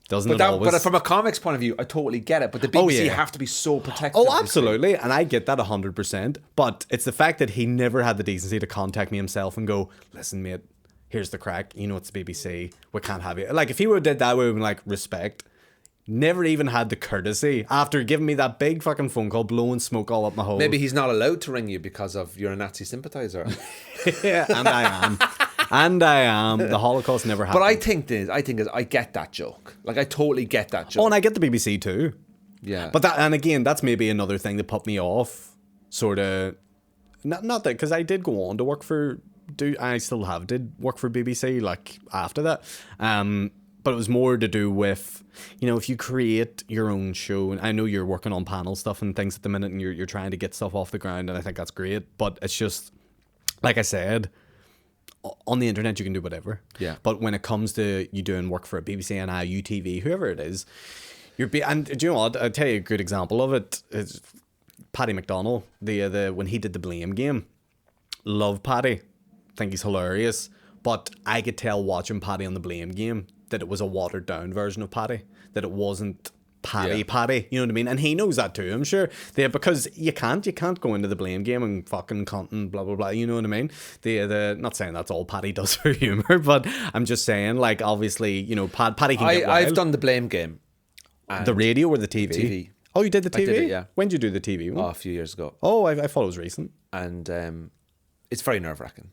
But from a comics point of view, I totally get it. But the BBC have to be so protective. Oh, absolutely. And I get that 100%. But it's the fact that he never had the decency to contact me himself and go, listen, mate, here's the crack. You know, it's the BBC. We can't have you. Like, if he would have did that, we would have been like, respect. Never even had the courtesy after giving me that big fucking phone call, blowing smoke all up my hole. Maybe he's not allowed to ring you because of you're a Nazi sympathizer. Yeah, and I am. The Holocaust never happened. But I think I get that joke. Like, I totally get that joke. Oh, and I get the BBC too. Yeah. But that's maybe another thing that put me off. Sort of, not that, because I did go on to work I still did work for BBC like after that. But it was more to do with, you know, if you create your own show, and I know you're working on panel stuff and things at the minute, and you're trying to get stuff off the ground, and I think that's great. But it's just, like I said, on the internet you can do whatever. Yeah. But when it comes to you doing work for a BBC and UTV, whoever it is, and do you know what? I'll tell you a good example of it. It's Paddy McDonnell, when he did the Blame game. Love Paddy. Think he's hilarious. But I could tell watching Paddy on the Blame game that it was a watered down version of Paddy, that it wasn't Paddy, Yeah. Paddy, you know what I mean? And he knows that too, I'm sure. Because you can't go into the blame game and fucking cunt and blah blah blah, you know what I mean? The not saying that's all Paddy does for humor, but I'm just saying, like, obviously, you know, Paddy can get wild. I've done the blame game. The radio or the TV? TV. Oh, you did the TV? did it, yeah. When did you do the TV one? A few years ago. Oh, I thought it was recent. And it's very nerve-wracking.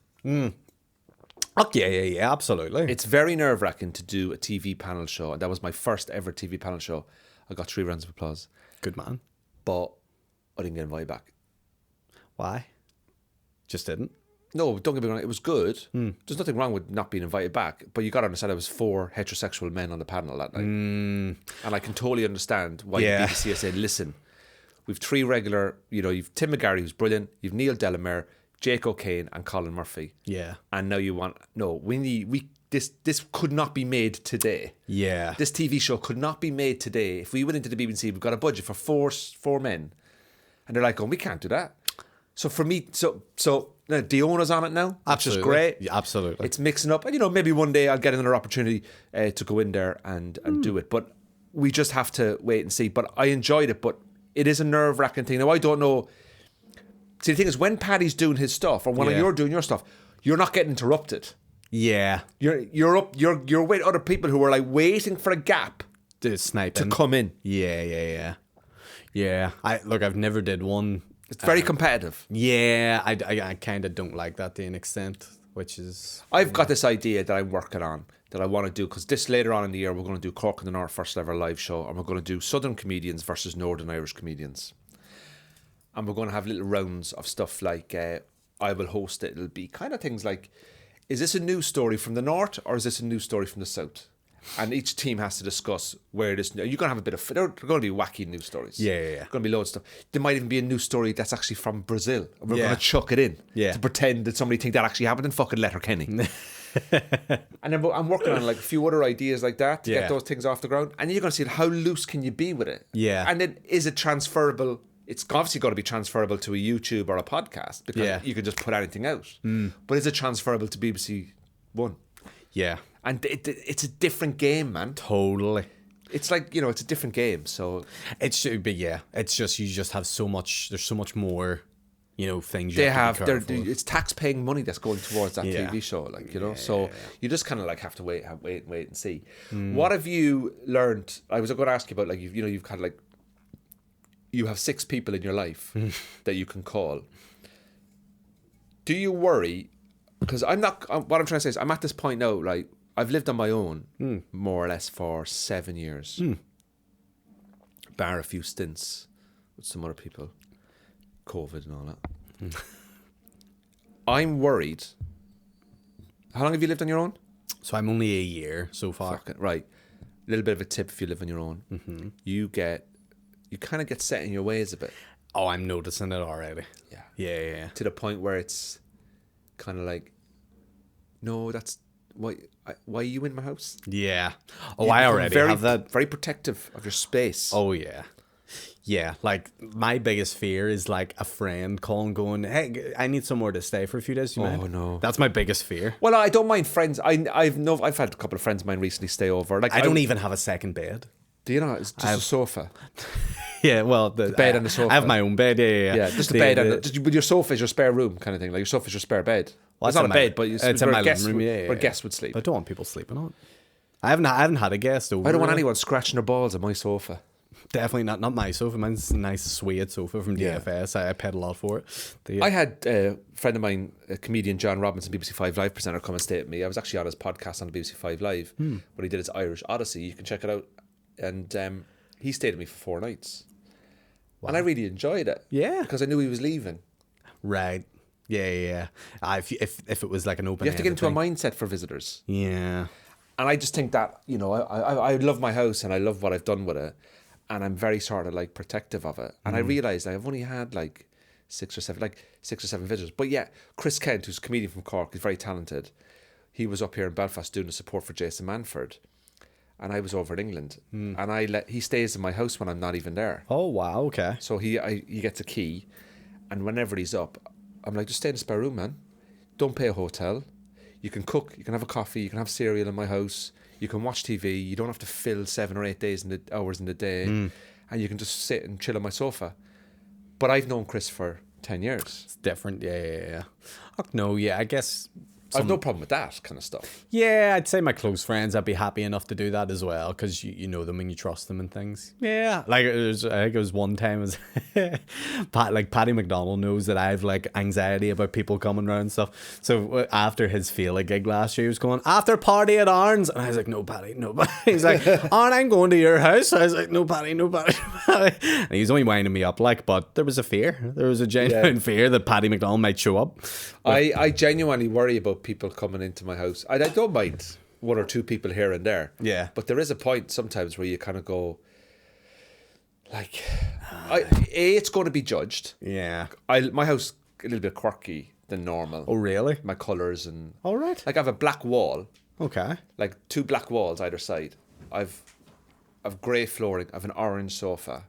Oh, yeah, absolutely. It's very nerve-wracking to do a TV panel show. And that was my first ever TV panel show. I got 3 rounds of applause. Good man. But I didn't get invited back. Why? Just didn't? No, don't get me wrong. It was good. There's nothing wrong with not being invited back. But you got to understand, there was 4 heterosexual men on the panel that night. And I can totally understand why Yeah. the BBC said, listen, we've 3 regular, you know, you've Tim McGarry, who's brilliant. You've Neil Delamere, Jake O'Kane, and Colin Murphy. Yeah. And now you want, this could not be made today. Yeah. This TV show could not be made today. If we went into the BBC, we've got a budget for four men. And they're like, going, we can't do that. So for me, so the owner's on it now, which is great. Yeah, absolutely. It's mixing up. And, you know, maybe one day I'll get another opportunity to go in there and do it. But we just have to wait and see. But I enjoyed it. But it is a nerve-wracking thing. Now, I don't know. See, the thing is, when Paddy's doing his stuff or when you're doing your stuff, you're not getting interrupted. Yeah. You're with other people who are like waiting for a gap To snipe in. to come in. Yeah. I've never did one. It's very competitive. Yeah, I kind of don't like that to an extent, which is... I've got this idea that I'm working on that I want to do, because this later on in the year we're going to do Cork in the North first ever live show, and we're going to do Southern comedians versus Northern Irish comedians, and we're going to have little rounds of stuff like I will host it. It'll be kind of things like, is this a news story from the North or is this a news story from the South? And each team has to discuss where it is. You're going to have a bit of... They're going to be wacky news stories. Yeah. Going to be loads of stuff. There might even be a news story that's actually from Brazil. And we're going to chuck it in. Yeah. To pretend that somebody think that actually happened in fucking Letterkenny. And then I'm working on like a few other ideas like that to get those things off the ground. And you're going to see how loose can you be with it. Yeah. And then is it transferable? It's obviously got to be transferable to a YouTube or a podcast, because you can just put anything out. But is it transferable to BBC One? Yeah. And it's a different game, man. Totally. It's like, you know, it's a different game. So It should be, yeah. It's just, you just have so much, there's so much more, you know, things you they have have, to be careful of. it's tax-paying money that's going towards that Yeah. TV show, like, you know. So you just kind of like have to wait and see. What have you learned? I was going to ask you about, like, you've kind of like, you have 6 people in your life that you can call. Do you worry? Because what I'm trying to say is, I'm at this point now, like, I've lived on my own more or less for 7 years, bar a few stints with some other people, COVID and all that. I'm worried. How long have you lived on your own? So I'm only a year so far. Fuck it, right. A little bit of a tip: if you live on your own, you kind of get set in your ways a bit. Oh, I'm noticing it already. Yeah. To the point where it's kind of like, no, that's why are you in my house? Yeah. Oh, You I become already very, have that. very protective of your space. Oh, yeah. Yeah, like, my biggest fear is, like, a friend calling, going, hey, I need somewhere to stay for a few days. You mind? No. That's my biggest fear. Well, I don't mind friends. I've had a couple of friends of mine recently stay over. Like, I don't even have a second bed. Do you know? It's just a sofa. Yeah, well, the bed and the sofa. I have my own bed. Yeah. Yeah, just a bed but your sofa is your spare room kind of thing. Like, your sofa is your spare bed. Well, it's not a in bed, but it's in where my guests living room. Yeah, where guests would sleep. I don't want people sleeping on it. I haven't had a guest over. I don't want anyone scratching their balls on my sofa. Definitely not my sofa. Mine's a nice suede sofa from DFS. I paid a lot for it. I had a friend of mine, a comedian, John Robinson, BBC 5 Live presenter, come and stay with me. I was actually on his podcast on the BBC 5 Live, but he did his Irish Odyssey. You can check it out. And he stayed with me for 4 nights. Wow. And I really enjoyed it. Yeah. Because I knew he was leaving. Right. Yeah. If it was like an open, You have to get into a mindset for visitors. Yeah. And I just think that, you know, I love my house and I love what I've done with it. And I'm very sort of like protective of it. And I realised I've only had like 6 or 7 visitors. But yeah, Chris Kent, who's a comedian from Cork, is very talented. He was up here in Belfast doing the support for Jason Manford. And I was over in England. And he stays in my house when I'm not even there. Oh, wow. Okay. So he gets a key. And whenever he's up, I'm like, just stay in the spare room, man. Don't pay a hotel. You can cook, you can have a coffee, you can have cereal in my house. You can watch TV. You don't have to fill 7 or 8 hours in the day, and you can just sit and chill on my sofa. But I've known Chris for 10 years. It's different. Yeah. Oh, no, yeah, I guess. I've no problem with that kind of stuff. Yeah, I'd say my close friends, I'd be happy enough to do that as well, because you know them and you trust them and things. Yeah, like I think it was one time, Paddy McDonald knows that I have like anxiety about people coming around and stuff. So after his Fela gig last year, he was going, after party at Arn's, and I was like, no, Paddy. He's like, Arn, I'm going to your house. I was like, no, Paddy. And he's only winding me up, like, but there was a fear. There was a genuine fear that Paddy McDonald might show up. I genuinely worry about people coming into my house. I don't mind 1 or 2 people here and there. Yeah. But there is a point sometimes where you kind of go, like, it's going to be judged. Yeah. My house a little bit quirky than normal. Oh, really? My colours and... All right. Like, I have a black wall. Okay. Like, 2 black walls either side. I've grey flooring. I've an orange sofa.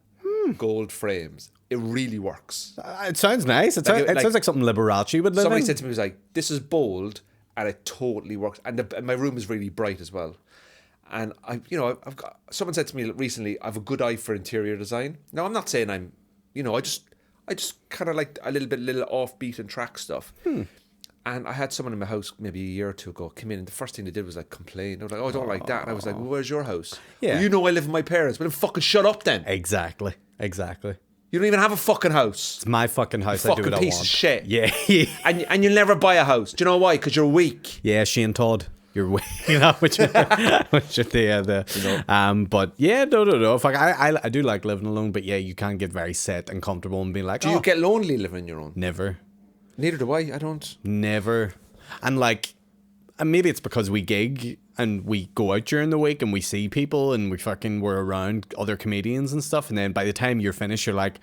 Gold frames. It really works. It sounds nice. It sounds like something Liberace would live Somebody in. said to me, was like, this is bold, and it totally works. And my room is really bright as well. And I've got. Someone said to me recently, I have a good eye for interior design. Now, I'm not saying I'm, I just kind of like a little offbeat and track stuff. And I had someone in my house maybe a year or 2 ago come in, and the first thing they did was like complain. They were like, oh, I don't like that. And I was like, well, where's your house? Yeah. Well, I live with my parents. Well, then fucking shut up then. Exactly. You don't even have a fucking house. It's my fucking house. I do what I want. Fucking piece of shit. Yeah. and you'll never buy a house. Do you know why? Because you're weak. Yeah, Shane Todd. You're weak. But yeah, no. Fuck, I do like living alone, but yeah, you can get very set and comfortable and be like, Do you get lonely living on your own? Never. Neither do I. I don't. Never. And like, and maybe it's because we gig and we go out during the week and we see people and we're around other comedians and stuff. And then by the time you're finished, you're like,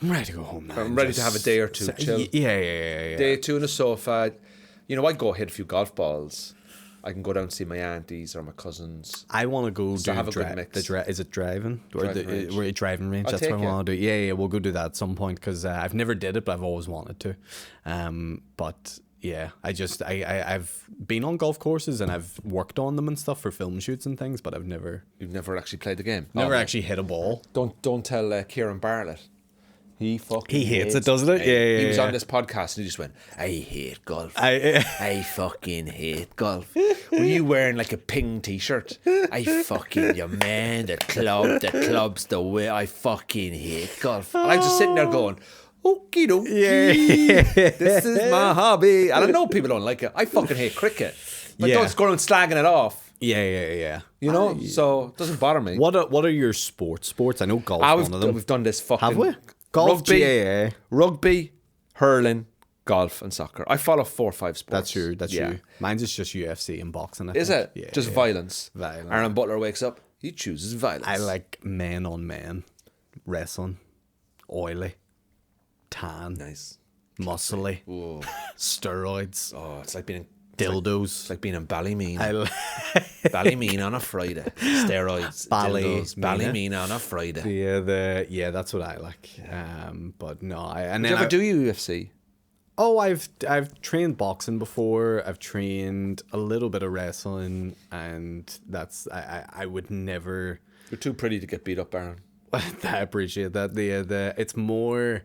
I'm ready to go home now. I'm ready to have a day or 2 chill. Yeah. Day 2 on a sofa. I'd go hit a few golf balls. I can go down and see my aunties or my cousins. I want to go do have a good mix. Is it driving? Driving range. I'll That's what I take want to do. Yeah, we'll go do that at some point because I've never did it, but I've always wanted to. But yeah, I've been on golf courses and I've worked on them and stuff for film shoots and things, but I've never. You've never actually played the game. Never actually hit a ball. Don't tell Kieran Bartlett. He hates it, doesn't it? Yeah. He was on this podcast and he just went, I hate golf. I fucking hate golf. Were you wearing like a ping t-shirt? Your man, the club's the way. I fucking hate golf. And I'm just sitting there going, okie dokie. Yeah. This is my hobby. And I know people don't like it. I fucking hate cricket. But don't go around slagging it off. Yeah. So it doesn't bother me. What are your sports? I know golf one of them. We've done this fucking... Have we? Golf, rugby, hurling, golf, and soccer. I follow 4 or 5 sports. That's you. Mine's is just UFC and boxing. Is it? Yeah, just violence. Violence. Aaron Butler wakes up, he chooses violence. I like men on men, wrestling, oily, tan, nice, muscly, steroids. Oh, it's like being in dildos. It's like being in Ballymean. Ballymean on a Friday. Steroids. Dildos. Ballymean on a Friday. Yeah, that's what I like. But no, Did you ever do UFC? Oh, I've trained boxing before. I've trained a little bit of wrestling, and that's I would never. You're too pretty to get beat up, Aaron. I appreciate that. It's more,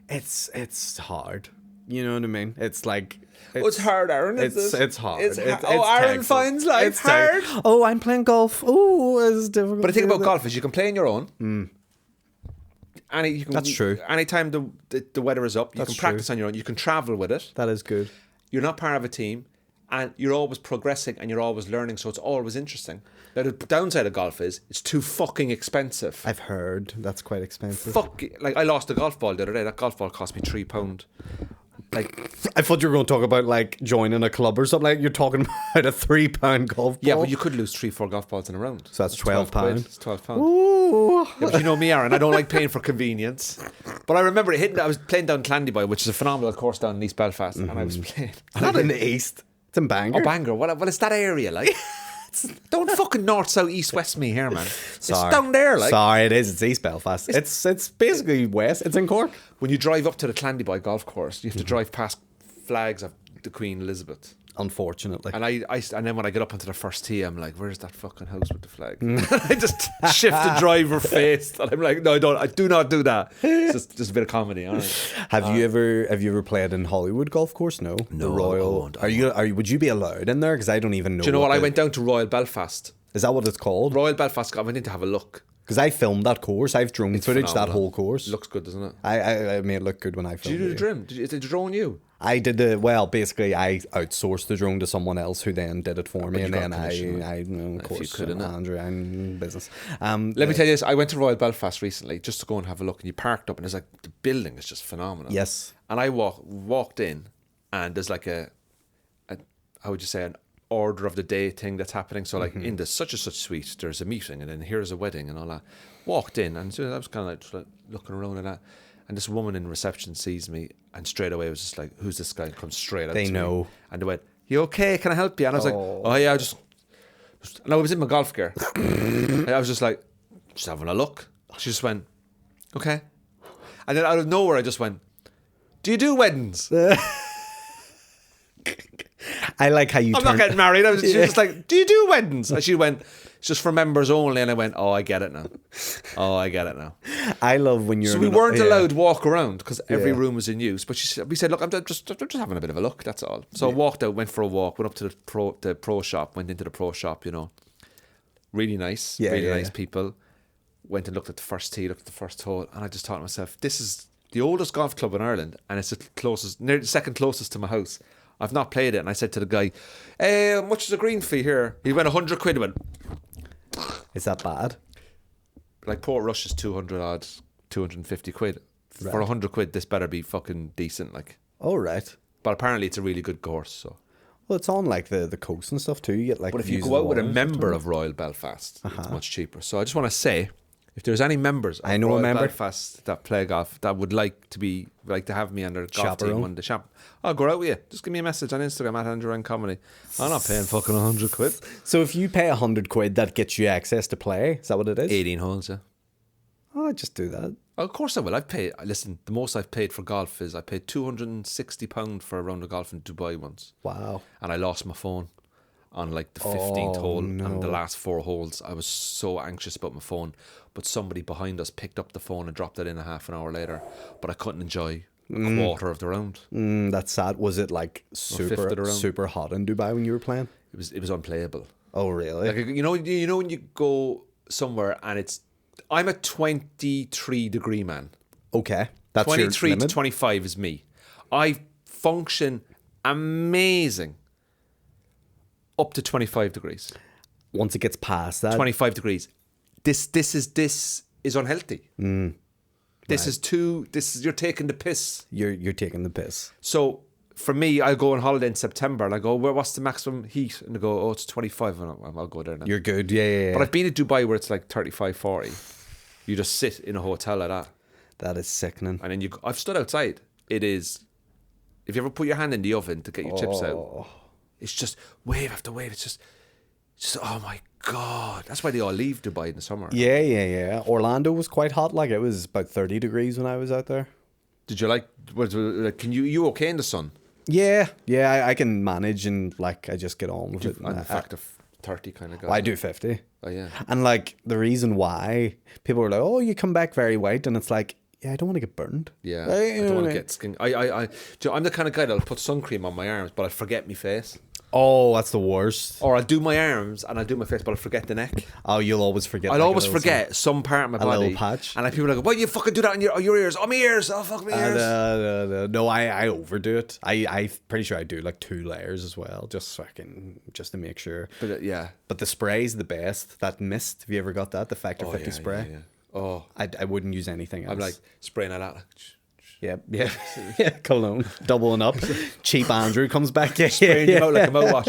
it's hard. You know what I mean? It's like. It's hard, Aaron. It's hard. It's Aaron finds life hard. Oh, I'm playing golf. Oh, it's difficult. But the thing about golf is you can play on your own. That's true. Anytime the weather is up, you can practice on your own. You can travel with it. That is good. You're not part of a team, and you're always progressing and you're always learning, so it's always interesting. Now, the downside of golf is it's too fucking expensive. I've heard that's quite expensive. I lost a golf ball the other day. That golf ball cost me £3. Like, I thought you were going to talk about like joining a club or something. Like you're talking about a £3 golf ball. Yeah, but you could lose 3-4 golf balls in a round. So that's £12. It's £12. Ooh. Yeah, but you know me, Aaron. I don't like paying for convenience. But I remember it hitting. I was playing down Clandyboy, which is a phenomenal course down in East Belfast, and I was playing. Not in the east. It's in Bangor. Oh, Bangor. Well, it's that area, like. Don't fucking north, south, east, west me here, man. It's down there, like. Sorry, it is. It's East Belfast. It's basically west. It's in Cork. When you drive up to the Clandyboy golf course, you have to drive past flags of the Queen Elizabeth. unfortunately. And and then when I get up onto the first tee, I'm like, where's that fucking house with the flag? I just shift the driver face, and I'm like, no, I do not do that. It's just a bit of comedy. All right. Have you ever played in Hollywood golf course? No. No, The Royal. Would you be allowed in there? Because I don't even know. Do you know what? I went down to Royal Belfast. Is that what it's called? Royal Belfast. I went in to have a look. Because I filmed that course. I've drone footage that phenomenal. whole course. It looks good, doesn't it? I made it look good when I filmed Did you do the it. drone? Did the drone you? I did basically I outsourced the drone to someone else who then did it for me, you and got then commission, of if course, you could, innit? Andrew, I'm in business. Let me tell you this. I went to Royal Belfast recently just to go and have a look, and you parked up, and it's like the building is just phenomenal. Yes. And I walked in, and there's like a how would you say, an order of the day thing that's happening. So like in the such and such suite, there's a meeting, and then here's a wedding and all that. Walked in, and so I was kind of like, just like looking around at that, and this woman in reception sees me, and straight away was just like, "Who's this guy?" Comes straight out. They to know. me, and they went, "You okay? Can I help you?" And I was like, "Oh yeah, I just." And I was in my golf gear. And I was just like, just having a look. She just went, "Okay," and then out of nowhere, I just went, "Do you do weddings?" I like how you. I'm not getting married. She was just like, "Do you do weddings?" And she went, "It's just for members only." And I went, "Oh, I get it now. Oh, I get it now." I love when you're. So we weren't allowed to walk around because every room was in use. But we said, "Look, I'm just having a bit of a look. That's all." So I walked out, went for a walk, went up to the pro shop, went into the pro shop. You know, really nice, really nice people. Went and looked at the first tee, looked at the first hole, and I just thought to myself, "This is the oldest golf club in Ireland, and it's nearly the second closest to my house. I've not played it." And I said to the guy, "How much is a green fee here?" He went 100 quid. He went, Is that bad? like, Port Rush is 200 odd, 250 quid. Right. For 100 quid, this better be fucking decent, like. Oh right. But apparently it's a really good course, so. Well, it's on like the coast and stuff too. You get like. But if you views go of out with a water and member stuff. of Royal Belfast, it's much cheaper. So I just want to say, if there's any members of I know a Royal member. Belfast that play golf that would like to have me on their golf team Chaperone. one day, I'll go out with you. Just give me a message on Instagram at Andrew and Comedy. I'm not paying fucking 100 quid. So if you pay 100 quid, that gets you access to play. Is that what it is? 18 holes, yeah. Oh, I'd just do that. Oh, of course I will. Listen, the most I've paid for golf is I paid £260 for a round of golf in Dubai once. Wow. And I lost my phone on like the 15th hole no. and the last 4 holes. I was so anxious about my phone, but somebody behind us picked up the phone and dropped it in a half an hour later, but I couldn't enjoy a quarter of the round. That's sad. Was it like fifth of the round. super hot in Dubai when you were playing? It was unplayable. Oh, really? Like, you know when you go somewhere and I'm a 23 degree man. Okay. That's your 23 to limit? 25 is me. I function amazing up to 25 degrees. Once it gets past that. 25 degrees. This is unhealthy. This is you're taking the piss. You're taking the piss. So for me, I go on holiday in September and I go, what's the maximum heat? And they go, oh, it's 25. And I'll go there now. You're good. Yeah. But I've been to Dubai where it's like 35, 40. You just sit in a hotel like that. That is sickening. And then I've stood outside. It is, if you ever put your hand in the oven to get your chips out, it's just wave after wave. It's just, oh my God. That's why they all leave Dubai in the summer. Yeah. Orlando was quite hot. Like it was about 30 degrees when I was out there. Did you can you okay in the sun? Yeah. I can manage and like I just get on with it. I'm the fact of 30 kind of guy. I do 50. Oh yeah. And like the reason why people are like, oh, you come back very white, and it's like, yeah, I don't want to get burned. Yeah, I don't want to get skin. I'm the kind of guy that'll put sun cream on my arms, but I forget my face. Oh, that's the worst. Or I'll do my arms and I'll do my face, but I'll forget the neck. Oh, you'll always forget. I'll like, always a little forget some part of my body. little patch. And people are like, why you fucking do that on your ears? Oh, my ears. Oh, fuck my ears. No, I overdo it. I'm pretty sure I do like 2 layers as well, just to make sure. But yeah. But the spray's the best. That mist, have you ever got that? The Factor 50 spray? Yeah. Oh. I wouldn't use anything else. I'm like spraying it out. Yeah, cologne, doubling up. Cheap Andrew comes back. Spraying you out like a mouthwash.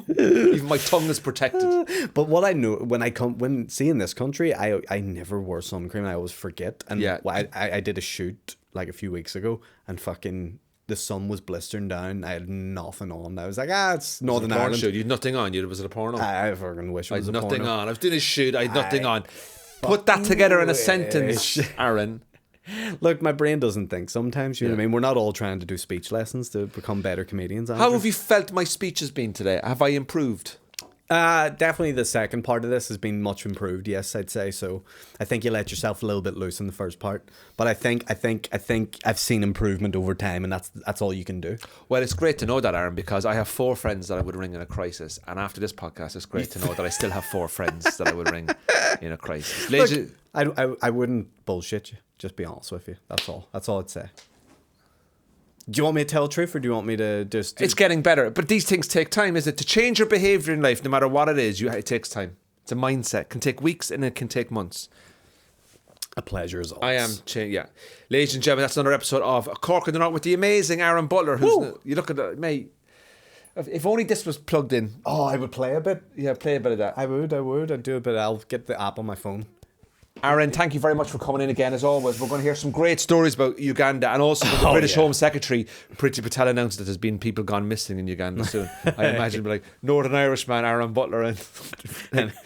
Even my tongue is protected. But what I know when seeing this country, I never wore sun cream. I always forget. And yeah. I did a shoot like a few weeks ago, and fucking the sun was blistering down. I had nothing on. I was like, it's Northern Ireland. Shoot. You had nothing on. Was it a porno? I fucking wish it was I had a nothing porno. on. I was doing a shoot. I had nothing on. Put that together in a sentence, Aaron. Look, my brain doesn't think sometimes, you know what I mean? We're not all trying to do speech lessons to become better comedians. How have you felt my speech has been today? Have I improved? Definitely the second part of this has been much improved, yes, I'd say so. I think you let yourself a little bit loose in the first part, but I think I've seen improvement over time, and that's all you can do. Well, it's great to know that, Aaron, because I have 4 friends that I would ring in a crisis, and after this podcast, it's great to know that I still have 4 friends that I would ring in a crisis. Look, I wouldn't bullshit you, just be honest with you. That's all I'd say. Do you want me to tell the truth, or do you want me to just... It's getting better, but these things take time, is it? To change your behaviour in life, no matter what it is, it takes time. It's a mindset. It can take weeks and it can take months. A pleasure as always. I am, yeah. Ladies and gentlemen, that's another episode of Cork in the North with the amazing Aaron Butler. You look at it, mate. If only this was plugged in. Oh, I would play a bit. Yeah, play a bit of that. I would. I'd do a bit. I'll get the app on my phone. Aaron, thank you very much for coming in again, as always. We're going to hear some great stories about Uganda, and also the British Home Secretary, Priti Patel, announced that there's been people gone missing in Uganda soon. I imagine, like, Northern Irishman, Aaron Butler, and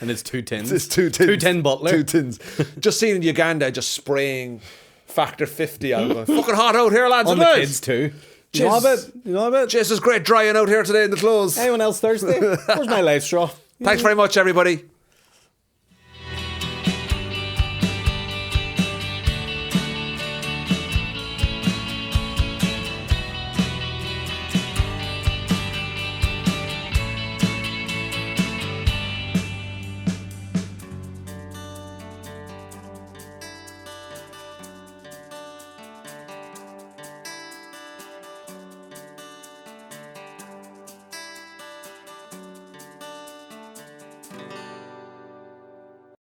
it's 2 tins. It's 2 tins. 2 tin Butler. 2 tins. Just seen in Uganda, just spraying factor 50 out. Going, fucking hot out here, lads. On the kids too. You know a bit? Just as great drying out here today in the clothes. Anyone else thirsty? Where's my life straw? Thanks very much, everybody.